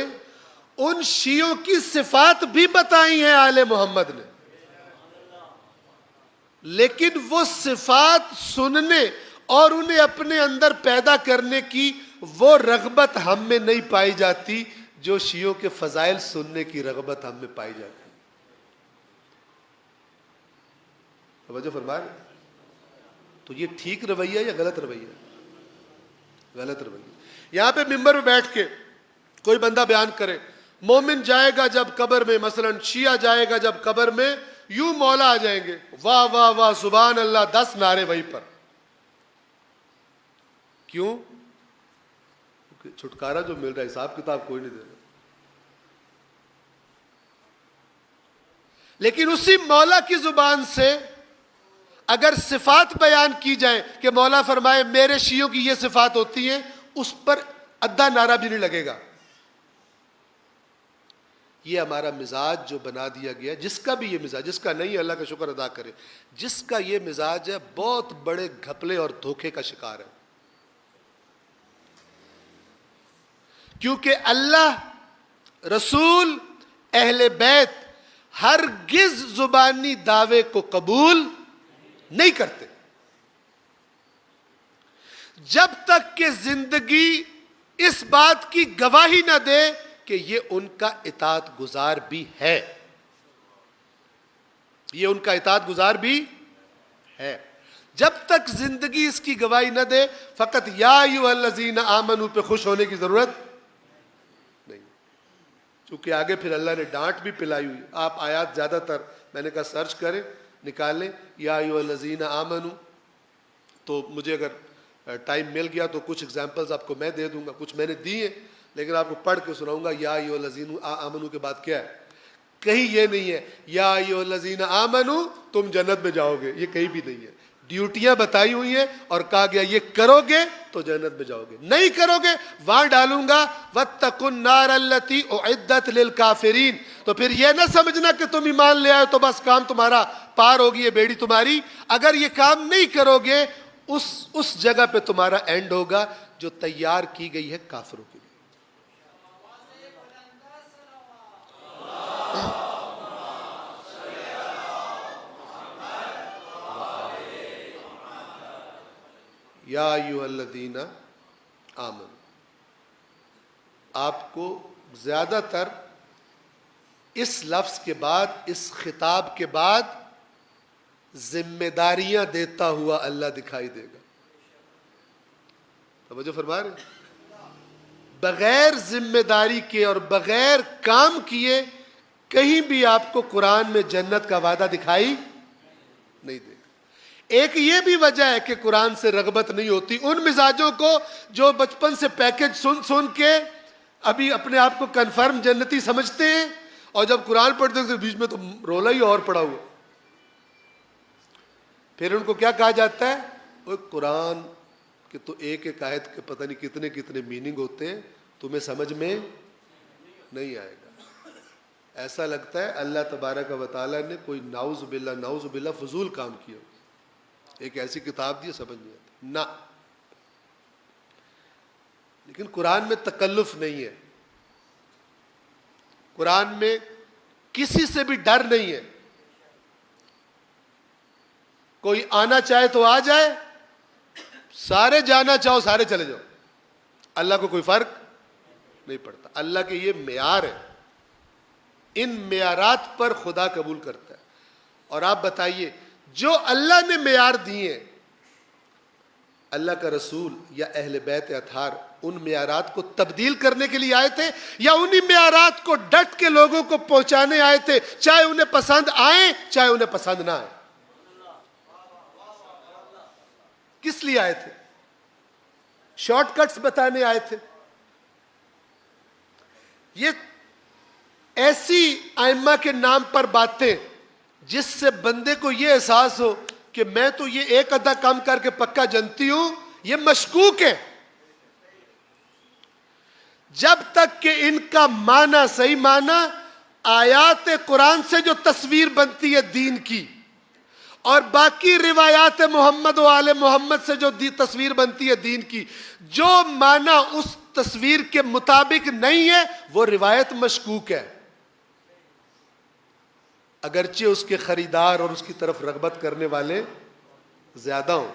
ان شیعوں کی صفات بھی بتائی ہیں آل محمد نے، لیکن وہ صفات سننے اور انہیں اپنے اندر پیدا کرنے کی وہ رغبت ہم میں نہیں پائی جاتی جو شیعوں کے فضائل سننے کی رغبت ہم میں پائی جاتی. توجہ فرما رہے؟ تو یہ ٹھیک رویہ یا غلط رویہ؟ غلط رویہ. یہاں پہ ممبر میں بیٹھ کے کوئی بندہ بیان کرے مومن جائے گا جب قبر میں، مثلا شیعہ جائے گا جب قبر میں یوں مولا آ جائیں گے، واہ واہ واہ سبحان اللہ، 10 نعرے وہیں پر. کیوں؟ کیونکہ چھٹکارا جو مل رہا ہے، حساب کتاب کوئی نہیں دے رہا. لیکن اسی مولا کی زبان سے اگر صفات بیان کی جائیں کہ مولا فرمائے میرے شیعوں کی یہ صفات ہوتی ہیں، اس پر ادھا نعرہ بھی نہیں لگے گا. یہ ہمارا مزاج جو بنا دیا گیا، جس کا بھی یہ مزاج، جس کا نہیں اللہ کا شکر ادا کرے، جس کا یہ مزاج ہے بہت بڑے گھپلے اور دھوکے کا شکار ہے. کیونکہ اللہ، رسول، اہل بیت ہرگز زبانی دعوے کو قبول نہیں کرتے جب تک کہ زندگی اس بات کی گواہی نہ دے کہ یہ ان کا اطاعت گزار بھی ہے. یہ ان کا اطاعت گزار بھی ہے. جب تک زندگی اس کی گواہی نہ دے، فقط یا ایھا الذین آمنوا پہ خوش ہونے کی ضرورت نہیں. چونکہ آگے پھر اللہ نے ڈانٹ بھی پلائی ہوئی. آپ آیات زیادہ تر میں نے کہا سرچ کریں، نکالیں یا ایھا الذین آمنوا. تو مجھے اگر ٹائم مل گیا تو کچھ ایگزامپلز آپ کو میں دے دوں گا، کچھ میں نے دی ہیں لیکن آپ کو پڑھ کے سناؤں گا. یا ایھا الذین آمنوا کے بعد کیا ہے؟ کہیں یہ نہیں ہے یا ایھا الذین آمنوا تم جنت میں جاؤ گے، یہ کہیں بھی نہیں ہے. ڈیوٹیاں بتائی ہوئی ہیں اور کہا گیا یہ کرو گے تو جنت میں جاؤ گے، نہیں کرو گے وہاں ڈالوں گا واتقوا النار التی اعدت للکافرین. تو پھر یہ نہ سمجھنا کہ تم ایمان لے آئے تو بس کام تمہارا پار ہوگی، یہ بیڑی تمہاری. اگر یہ کام نہیں کرو گے اس جگہ پہ تمہارا اینڈ ہوگا جو تیار کی گئی ہے کافروں کے لیے. یا ایھا الذین آمنوا. آپ کو زیادہ تر اس لفظ کے بعد، اس خطاب کے بعد ذمہ داریاں دیتا ہوا اللہ دکھائی دے گا. توجہ فرما رہے ہیں؟ بغیر ذمہ داری کے اور بغیر کام کیے کہیں بھی آپ کو قرآن میں جنت کا وعدہ دکھائی نہیں دے گا. ایک یہ بھی وجہ ہے کہ قرآن سے رغبت نہیں ہوتی ان مزاجوں کو جو بچپن سے پیکج سن سن کے ابھی اپنے آپ کو کنفرم جنتی سمجھتے ہیں، اور جب قرآن پڑھتے ہیں تو بیچ میں تو رولا ہی اور پڑا ہوا. پھر ان کو کیا کہا جاتا ہے؟ وہ قرآن کہ تو ایک ایک آیت کے پتہ نہیں کتنے کتنے میننگ ہوتے ہیں، تمہیں سمجھ میں نہیں آئے گا. ایسا لگتا ہے اللہ تبارک و تعالیٰ نے کوئی نعوذ باللہ فضول کام کیا، ایک ایسی کتاب دی سمجھ نہیں آتی نہ. لیکن قرآن میں تکلف نہیں ہے، قرآن میں کسی سے بھی ڈر نہیں ہے. کوئی آنا چاہے تو آ جائے، سارے جانا چاہو سارے چلے جاؤ، اللہ کو کوئی فرق نہیں پڑتا. اللہ کے یہ معیار ہے، ان معیارات پر خدا قبول کرتا ہے. اور آپ بتائیے جو اللہ نے معیار دیے، اللہ کا رسول یا اہل بیت اطہار ان معیارات کو تبدیل کرنے کے لیے آئے تھے یا انہی معیارات کو ڈٹ کے لوگوں کو پہنچانے آئے تھے، چاہے انہیں پسند آئیں چاہے انہیں پسند نہ آئیں؟ کس لیے آئے تھے؟ شارٹ کٹس بتانے آئے تھے. یہ ایسی ائمہ کے نام پر باتیں جس سے بندے کو یہ احساس ہو کہ میں تو یہ ایک آدھا کام کر کے پکا جنتی ہوں، یہ مشکوک ہے. جب تک کہ ان کا معنی صحیح معنی آیات قرآن سے جو تصویر بنتی ہے دین کی اور باقی روایات محمد و آل محمد سے جو تصویر بنتی ہے دین کی، جو معنی اس تصویر کے مطابق نہیں ہے وہ روایت مشکوک ہے، اگرچہ اس کے خریدار اور اس کی طرف رغبت کرنے والے زیادہ ہوں۔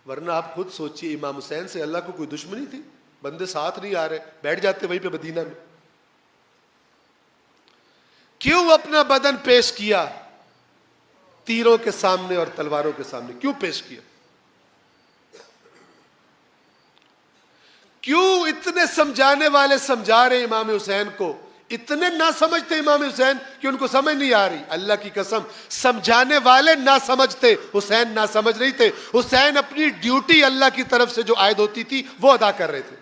ورنہ آپ خود سوچئے، امام حسین سے اللہ کو کوئی دشمنی تھی؟ بندے ساتھ نہیں آ رہے، بیٹھ جاتے وہیں پہ مدینہ میں۔ کیوں اپنا بدن پیش کیا تیروں کے سامنے اور تلواروں کے سامنے؟ کیوں پیش کیا؟ کیوں اتنے سمجھانے والے سمجھا رہے امام حسین کو، اتنے نہ سمجھتے امام حسین کہ ان کو سمجھ نہیں آ رہی؟ اللہ کی قسم سمجھانے والے نہ سمجھتے، حسین نہ سمجھ نہیں تھے۔ حسین اپنی ڈیوٹی اللہ کی طرف سے جو عائد ہوتی تھی وہ ادا کر رہے تھے۔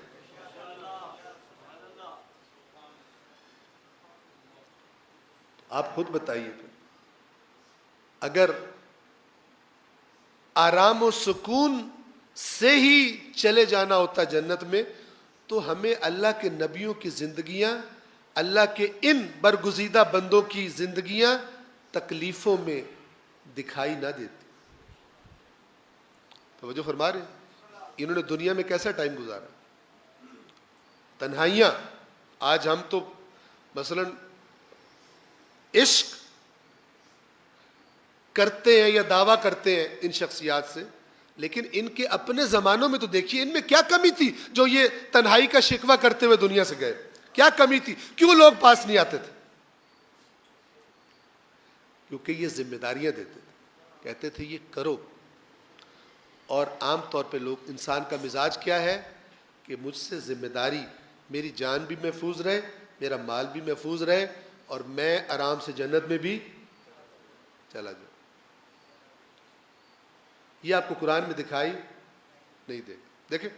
آپ خود بتائیے، اگر آرام و سکون سے ہی چلے جانا ہوتا جنت میں تو ہمیں اللہ کے نبیوں کی زندگیاں، اللہ کے ان برگزیدہ بندوں کی زندگیاں تکلیفوں میں دکھائی نہ دیتی۔ توجہ فرما رہے ہیں؟ انہوں نے دنیا میں کیسا ٹائم گزارا، تنہائیاں۔ آج ہم تو مثلا عشق کرتے ہیں یا دعویٰ کرتے ہیں ان شخصیات سے، لیکن ان کے اپنے زمانوں میں تو دیکھیے ان میں کیا کمی تھی جو یہ تنہائی کا شکوہ کرتے ہوئے دنیا سے گئے؟ کیا کمی تھی؟ کیوں لوگ پاس نہیں آتے تھے؟ کیونکہ یہ ذمہ داریاں دیتے تھے، کہتے تھے یہ کرو۔ اور عام طور پہ لوگ، انسان کا مزاج کیا ہے کہ مجھ سے ذمہ داری، میری جان بھی محفوظ رہے، میرا مال بھی محفوظ رہے، اور میں آرام سے جنت میں بھی چلا جاؤں۔ یہ آپ کو قرآن میں دکھائی نہیں دے گا۔ دیکھیں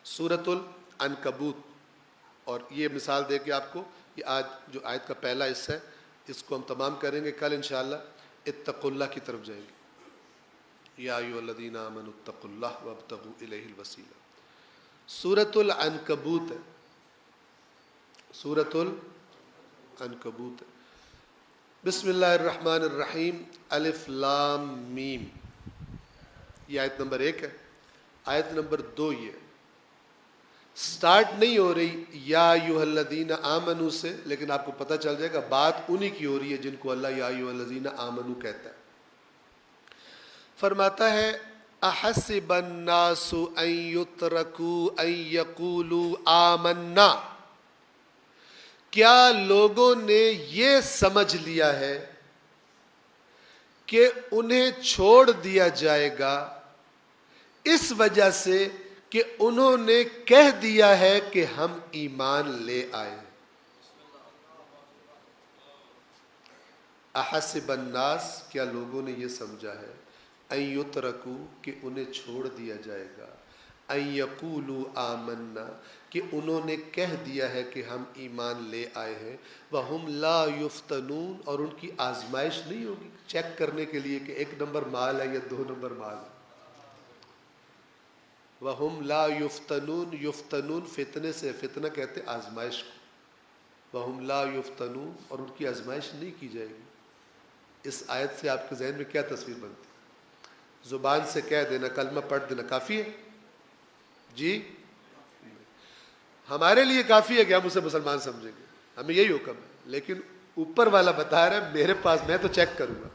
سورۃ العنکبوت، اور یہ مثال دے کے آپ کو، یہ آج جو آیت کا پہلا حصہ ہے اس کو ہم تمام کریں گے، کل انشاءاللہ اتقوا اللہ کی طرف جائیں گے۔ یا ایھا الذین آمنوا اتقوا اللہ وابتغوا الیہ الوسیلہ۔ سورۃ العنکبوت ہے، سورۃ العنکبوت ہے۔ بسم اللہ الرحمن الرحیم، الف لام میم، یہ آیت نمبر 1 ہے۔ آیت نمبر 2 یہ سٹارٹ نہیں ہو رہی یا ایھا الذین آمنوا سے، لیکن آپ کو پتہ چل جائے گا بات انہی کی ہو رہی ہے جن کو اللہ یا ایھا الذین آمنوا کہتا ہے۔ فرماتا ہے احسب الناس ان یترکوا ان یقولوا آمنا، کیا لوگوں نے یہ سمجھ لیا ہے کہ انہیں چھوڑ دیا جائے گا اس وجہ سے کہ انہوں نے کہہ دیا ہے کہ ہم ایمان لے آئے؟ احسب الناس، کیا لوگوں نے یہ سمجھا ہے، ان یترکوا کہ انہیں چھوڑ دیا جائے گا، ان یقولوا آمنا کہ انہوں نے کہہ دیا ہے کہ ہم ایمان لے آئے ہیں، وہم لا یفتنون، اور ان کی آزمائش نہیں ہوگی چیک کرنے کے لیے کہ 1 نمبر مال ہے یا 2 نمبر مال ہے۔ وہم لا یفتنون، یفتنون فتنے سے، فتنہ کہتے آزمائش کو، وہم لا یفتنون، اور ان کی آزمائش نہیں کی جائے گی۔ اس آیت سے آپ کے ذہن میں کیا تصویر بنتی؟ زبان سے کہہ دینا، کلمہ پڑھ دینا کافی ہے جی؟ ہمارے لیے کافی ہے کہ ہم اسے مسلمان سمجھیں گے، ہمیں یہی حکم ہے، لیکن اوپر والا بتا رہا ہے میرے پاس، میں تو چیک کروں گا،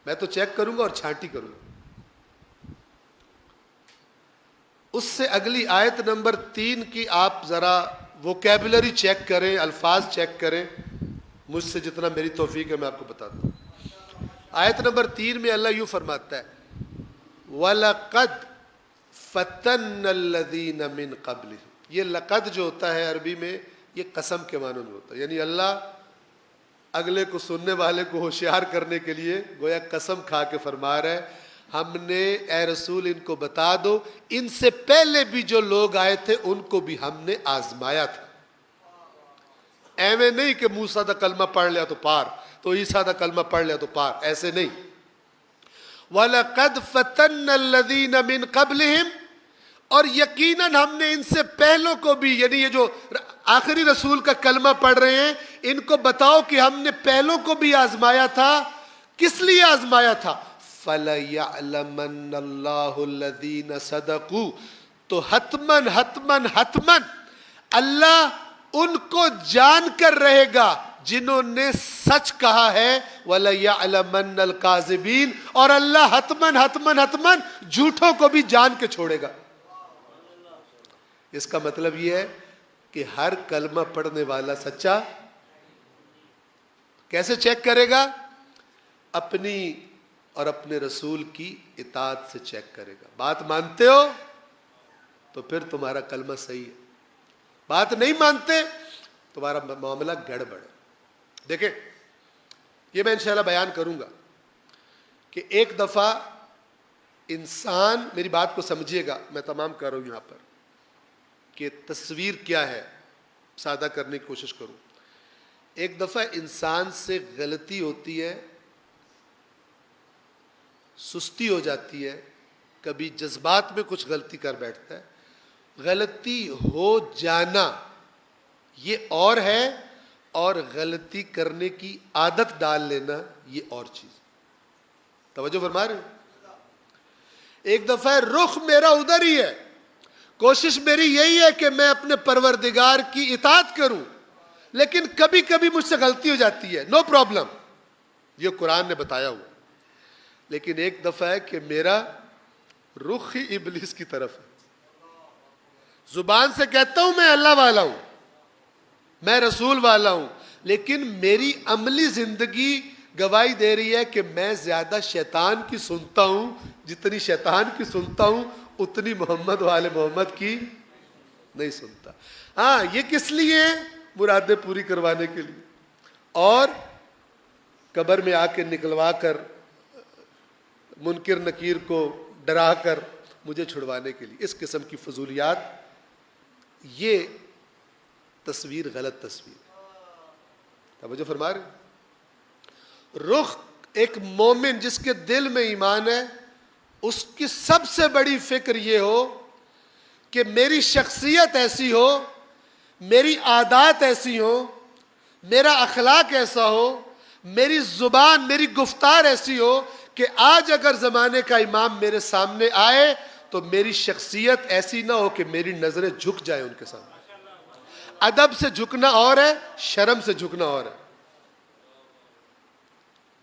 میں تو چیک کروں گا اور چھانٹی کروں گا۔ اس سے اگلی آیت نمبر 3 کی آپ ذرا ووکیبلری چیک کریں، الفاظ چیک کریں، مجھ سے جتنا میری توفیق ہے میں آپ کو بتاتا ہوں۔ آیت نمبر 3 میں اللہ یوں فرماتا ہے وَلَقَدْ فَتَنَّ الَّذِينَ مِن قَبْلِهِمْ، یہ لقد جو ہوتا ہے عربی میں یہ قسم کے معنوں میں ہوتا ہے، یعنی اللہ اگلے کو، سننے والے کو ہوشیار کرنے کے لیے گویا قسم کھا کے فرما رہا ہے ہم نے، اے رسول ان کو بتا دو ان سے پہلے بھی جو لوگ آئے تھے ان کو بھی ہم نے آزمایا تھا۔ ایویں نہیں کہ موسیٰ دا کلمہ پڑھ لیا تو پار، تو عیسیٰ دا کلمہ پڑھ لیا تو پار، ایسے نہیں۔ وَلَقَدْ فَتَنَّ الَّذِينَ مِن قَبْلِهِمْ، اور یقیناً ہم نے ان سے پہلوں کو بھی، یعنی یہ جو آخری رسول کا کلمہ پڑھ رہے ہیں, ان کو بتاؤ کہ ہم نے پہلوں کو بھی آزمایا تھا, کس لیے آزمایا تھا؟ فَلَيَعْلَمَنَّ اللَّهُ الَّذِينَ صَدَقُوا, تو حتماً حتماً حتماً اللہ ان کو جان کر رہے گا جنہوں نے سچ کہا ہے, وَلَيَعْلَمَنَّ الْكَاذِبِينَ, اور اللہ حتماً حتماً حتماً جھوٹوں کو بھی جان کے چھوڑے گا. اس کا مطلب یہ ہے کہ ہر کلمہ پڑھنے والا سچا کیسے چیک کرے گا؟ اپنی اور اپنے رسول کی اطاعت سے چیک کرے گا. بات مانتے ہو تو پھر تمہارا کلمہ صحیح ہے, بات نہیں مانتے تمہارا معاملہ گڑبڑ ہے. دیکھیں, یہ میں انشاءاللہ بیان کروں گا کہ ایک دفعہ انسان, میری بات کو سمجھیے گا, میں تمام کر رہا ہوں یہاں پر کہ تصویر کیا ہے سادہ کرنے کی کوشش کروں. ایک دفعہ انسان سے غلطی ہوتی ہے, سستی ہو جاتی ہے, کبھی جذبات میں کچھ غلطی کر بیٹھتا ہے. غلطی ہو جانا یہ اور ہے, اور غلطی کرنے کی عادت ڈال لینا یہ اور چیز. توجہ فرما رہے ہیں؟ ایک دفعہ رخ میرا ادھر ہی ہے, کوشش میری یہی ہے کہ میں اپنے پروردگار کی اطاعت کروں, لیکن کبھی کبھی مجھ سے غلطی ہو جاتی ہے, نو پرابلم, یہ قرآن نے بتایا ہوا. لیکن ایک دفعہ ہے کہ میرا رخ ہی ابلیس کی طرف ہے. زبان سے کہتا ہوں میں اللہ والا ہوں, میں رسول والا ہوں, لیکن میری عملی زندگی گواہی دے رہی ہے کہ میں زیادہ شیطان کی سنتا ہوں. جتنی شیطان کی سنتا ہوں اتنی محمد والے محمد کی نہیں سنتا. ہاں, یہ کس لیے؟ مرادیں پوری کروانے کے لیے, اور قبر میں آ کے نکلوا کر منکر نکیر کو ڈرا کر مجھے چھڑوانے کے لیے. اس قسم کی فضولیات, یہ تصویر غلط تصویر. توجہ فرما رہے؟ رخ ایک مومن جس کے دل میں ایمان ہے, اس کی سب سے بڑی فکر یہ ہو کہ میری شخصیت ایسی ہو, میری عادات ایسی ہو, میرا اخلاق ایسا ہو, میری زبان, میری گفتار ایسی ہو کہ آج اگر زمانے کا امام میرے سامنے آئے تو میری شخصیت ایسی نہ ہو کہ میری نظریں جھک جائیں ان کے سامنے. ادب سے جھکنا اور ہے, شرم سے جھکنا اور ہے.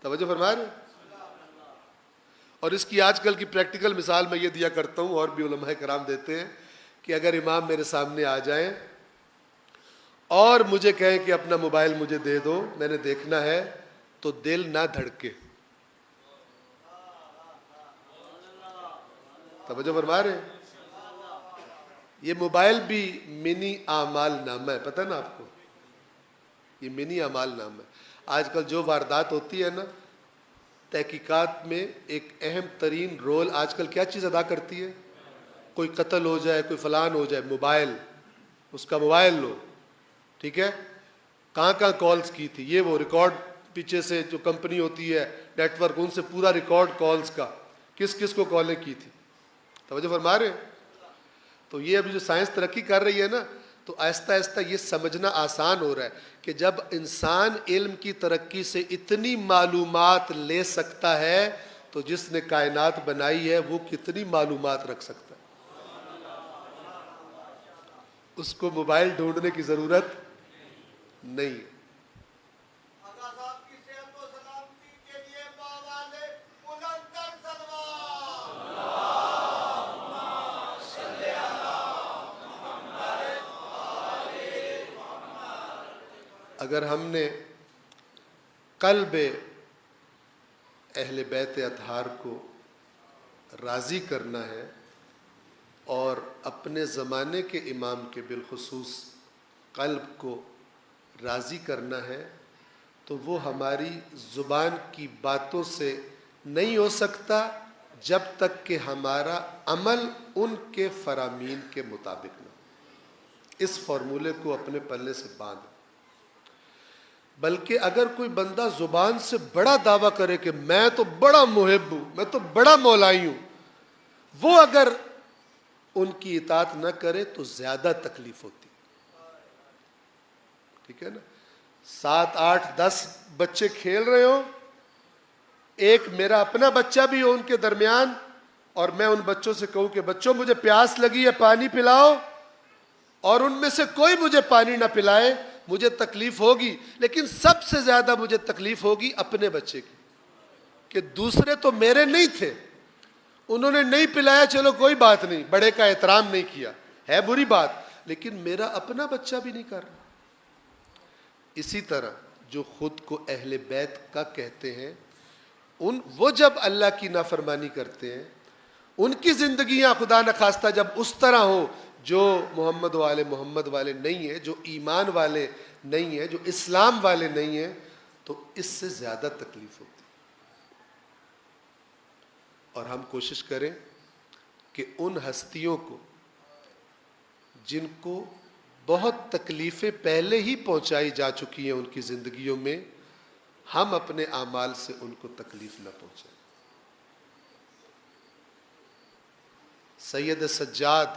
توجہ فرما رہے ہیں؟ اور اس کی آج کل کی پریکٹیکل مثال میں یہ دیا کرتا ہوں, اور بھی علماء کرام دیتے ہیں, کہ اگر امام میرے سامنے آ جائیں اور مجھے کہیں کہ اپنا موبائل مجھے دے دو, میں نے دیکھنا ہے, تو دل نہ دھڑکے. توجہ فرما رہے ہیں؟ یہ موبائل بھی منی اعمال نامہ ہے, پتہ نا آپ کو, یہ منی اعمال نامہ ہے. آج کل جو واردات ہوتی ہے نا, تحقیقات میں ایک اہم ترین رول آج کل کیا چیز ادا کرتی ہے؟ کوئی قتل ہو جائے, کوئی فلان ہو جائے, موبائل, اس کا موبائل لو, ٹھیک ہے, کہاں کہاں کالز کی تھی, یہ وہ ریکارڈ پیچھے سے جو کمپنی ہوتی ہے نیٹ ورک, ان سے پورا ریکارڈ کالز کا, کس کس کو کالیں کی تھی. توجہ فرما رہے ہیں؟ تو یہ ابھی جو سائنس ترقی کر رہی ہے نا, تو آہستہ آہستہ یہ سمجھنا آسان ہو رہا ہے کہ جب انسان علم کی ترقی سے اتنی معلومات لے سکتا ہے تو جس نے کائنات بنائی ہے وہ کتنی معلومات رکھ سکتا ہے. اس کو موبائل ڈھونڈنے کی ضرورت نہیں ہے. اگر ہم نے قلب اہل بیت اطہار کو راضی کرنا ہے اور اپنے زمانے کے امام کے بالخصوص قلب کو راضی کرنا ہے, تو وہ ہماری زبان کی باتوں سے نہیں ہو سکتا جب تک کہ ہمارا عمل ان کے فرامین کے مطابق نہ ہو. اس فارمولے کو اپنے پلے سے باندھ. بلکہ اگر کوئی بندہ زبان سے بڑا دعویٰ کرے کہ میں تو بڑا محب ہوں, میں تو بڑا مولائی ہوں, وہ اگر ان کی اطاعت نہ کرے تو زیادہ تکلیف ہوتی. ٹھیک ہے نا, 7 8 10 بچے کھیل رہے ہوں, ایک میرا اپنا بچہ بھی ہو ان کے درمیان, اور میں ان بچوں سے کہوں کہ بچوں مجھے پیاس لگی ہے پانی پلاؤ, اور ان میں سے کوئی مجھے پانی نہ پلائے, مجھے تکلیف ہوگی, لیکن سب سے زیادہ مجھے تکلیف ہوگی اپنے بچے کی, کہ دوسرے تو میرے نہیں تھے, انہوں نے نہیں پلایا, چلو کوئی بات نہیں, بڑے کا احترام نہیں کیا ہے بری بات, لیکن میرا اپنا بچہ بھی نہیں کر رہا. اسی طرح جو خود کو اہل بیت کا کہتے ہیں, وہ جب اللہ کی نافرمانی کرتے ہیں, ان کی زندگیاں خدا نخواستہ جب اس طرح ہو جو محمد والے نہیں ہیں, جو ایمان والے نہیں ہیں, جو اسلام والے نہیں ہیں, تو اس سے زیادہ تکلیف ہوتی. اور ہم کوشش کریں کہ ان ہستیوں کو جن کو بہت تکلیفیں پہلے ہی پہنچائی جا چکی ہیں ان کی زندگیوں میں, ہم اپنے اعمال سے ان کو تکلیف نہ پہنچائیں. سید سجاد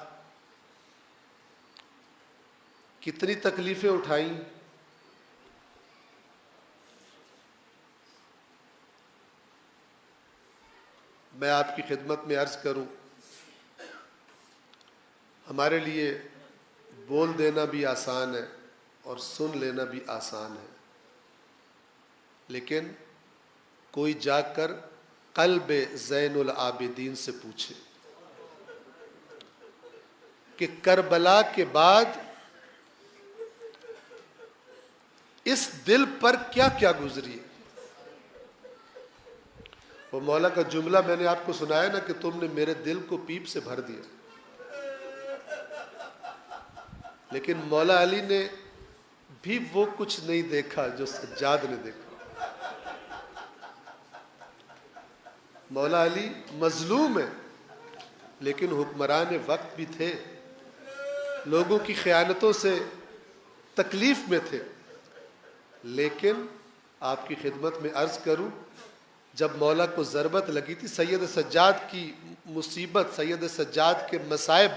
کتنی تکلیفیں اٹھائیں, میں آپ کی خدمت میں عرض کروں, ہمارے لیے بول دینا بھی آسان ہے اور سن لینا بھی آسان ہے, لیکن کوئی جا کر قلب زین العابدین سے پوچھے کہ کربلا کے بعد اس دل پر کیا کیا گزری. وہ مولا کا جملہ میں نے آپ کو سنایا نا کہ تم نے میرے دل کو پیپ سے بھر دیا, لیکن مولا علی نے بھی وہ کچھ نہیں دیکھا جو سجاد نے دیکھا. مولا علی مظلوم ہے, لیکن حکمران وقت بھی تھے, لوگوں کی خیانتوں سے تکلیف میں تھے. لیکن آپ کی خدمت میں عرض کروں, جب مولا کو ضربت لگی تھی, سید سجاد کی مصیبت, سید سجاد کے مصائب,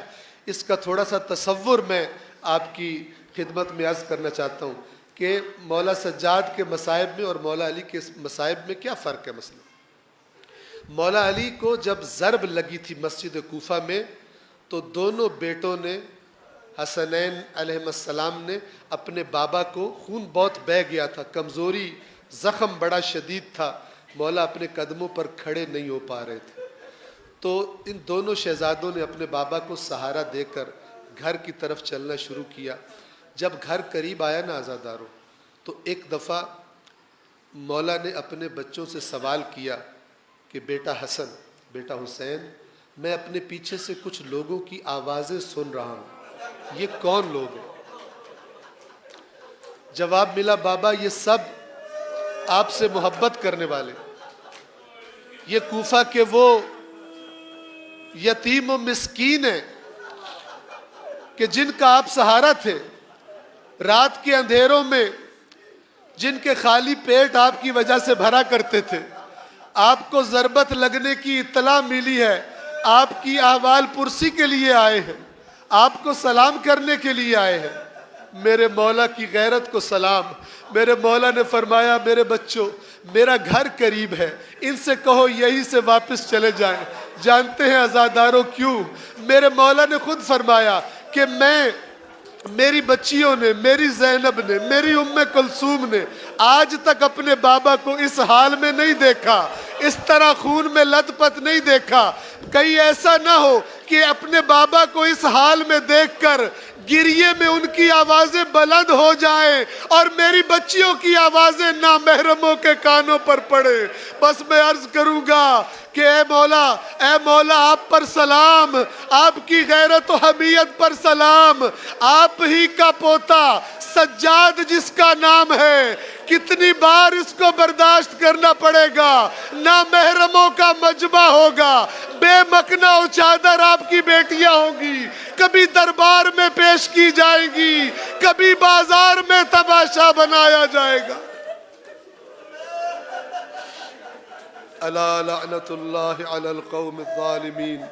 اس کا تھوڑا سا تصور میں آپ کی خدمت میں عرض کرنا چاہتا ہوں کہ مولا سجاد کے مصائب میں اور مولا علی کے مصائب میں کیا فرق ہے. مثلا مولا علی کو جب ضرب لگی تھی مسجد کوفہ میں, تو دونوں بیٹوں نے, حسنین علیہ السلام نے, اپنے بابا کو, خون بہت بہہ گیا تھا, کمزوری, زخم بڑا شدید تھا, مولا اپنے قدموں پر کھڑے نہیں ہو پا رہے تھے, تو ان دونوں شہزادوں نے اپنے بابا کو سہارا دے کر گھر کی طرف چلنا شروع کیا. جب گھر قریب آیا نا عزادارو, تو ایک دفعہ مولا نے اپنے بچوں سے سوال کیا کہ بیٹا حسن, بیٹا حسین, میں اپنے پیچھے سے کچھ لوگوں کی آوازیں سن رہا ہوں, یہ کون لوگ ہیں؟ جواب ملا, بابا یہ سب آپ سے محبت کرنے والے, یہ کوفہ کے وہ یتیم و مسکین ہیں کہ جن کا آپ سہارا تھے, رات کے اندھیروں میں جن کے خالی پیٹ آپ کی وجہ سے بھرا کرتے تھے. آپ کو ضربت لگنے کی اطلاع ملی ہے, آپ کی احوال پرسی کے لیے آئے ہیں, آپ کو سلام کرنے کے لیے آئے ہیں. میرے مولا کی غیرت کو سلام. میرے مولا نے فرمایا, میرے بچوں, میرا گھر قریب ہے, ان سے کہو یہی سے واپس چلے جائیں. جانتے ہیں عزاداروں کیوں؟ میرے مولا نے خود فرمایا کہ میری بچیوں نے, میری زینب نے, میری ام کلثوم نے آج تک اپنے بابا کو اس حال میں نہیں دیکھا, اس طرح خون میں لت پت نہیں دیکھا. کہیں ایسا نہ ہو کہ اپنے بابا کو اس حال میں دیکھ کر گریے میں ان کی آوازیں بلند ہو جائیں اور میری بچیوں کی آوازیں نامحرموں کے کانوں پر پڑے. بس میں عرض کروں گا کہ اے مولا آپ پر سلام, آپ کی غیرت و حمیت پر سلام. آپ ہی کا پوتا سجاد جس کا نام ہے, کتنی بار اس کو برداشت کرنا پڑے گا. نامحرموں کا مجمع ہوگا, بے مکنا و چادر آپ کی بیٹیاں ہوں گی, کبھی دربار میں پیش کی جائے گی, کبھی بازار میں تماشا بنایا جائے گا. الا لعنت اللہ علی القوم الظالمین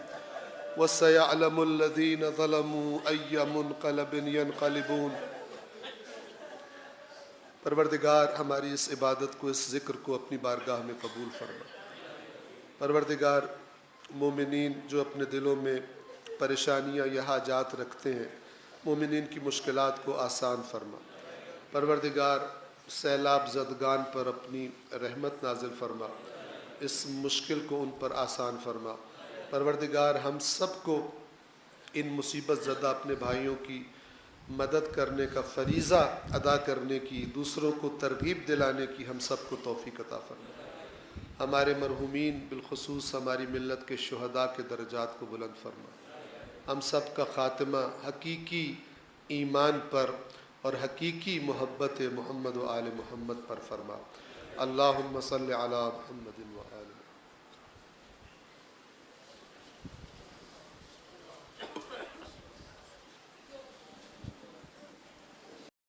وسيعلم الذين ظلموا أي منقلب ينقلبون. پروردگار ہماری اس عبادت کو، اس ذکر کو اپنی بارگاہ میں قبول فرما۔ پروردگار مومنین جو اپنے دلوں میں پریشانیاں یا حاجات رکھتے ہیں، مومنین کی مشکلات کو آسان فرما۔ پروردگار سیلاب زدگان پر اپنی رحمت نازل فرما، اس مشکل کو ان پر آسان فرما۔ پروردگار ہم سب کو ان مصیبت زدہ اپنے بھائیوں کی مدد کرنے کا فریضہ ادا کرنے کی، دوسروں کو ترغیب دلانے کی ہم سب کو توفیق عطا فرما۔ ہمارے مرحومین بالخصوص ہماری ملت کے شہداء کے درجات کو بلند فرما۔ ہم سب کا خاتمہ حقیقی ایمان پر اور حقیقی محبت محمد و آل محمد پر فرما۔ اللہم صلی علی محمد و آل محمد۔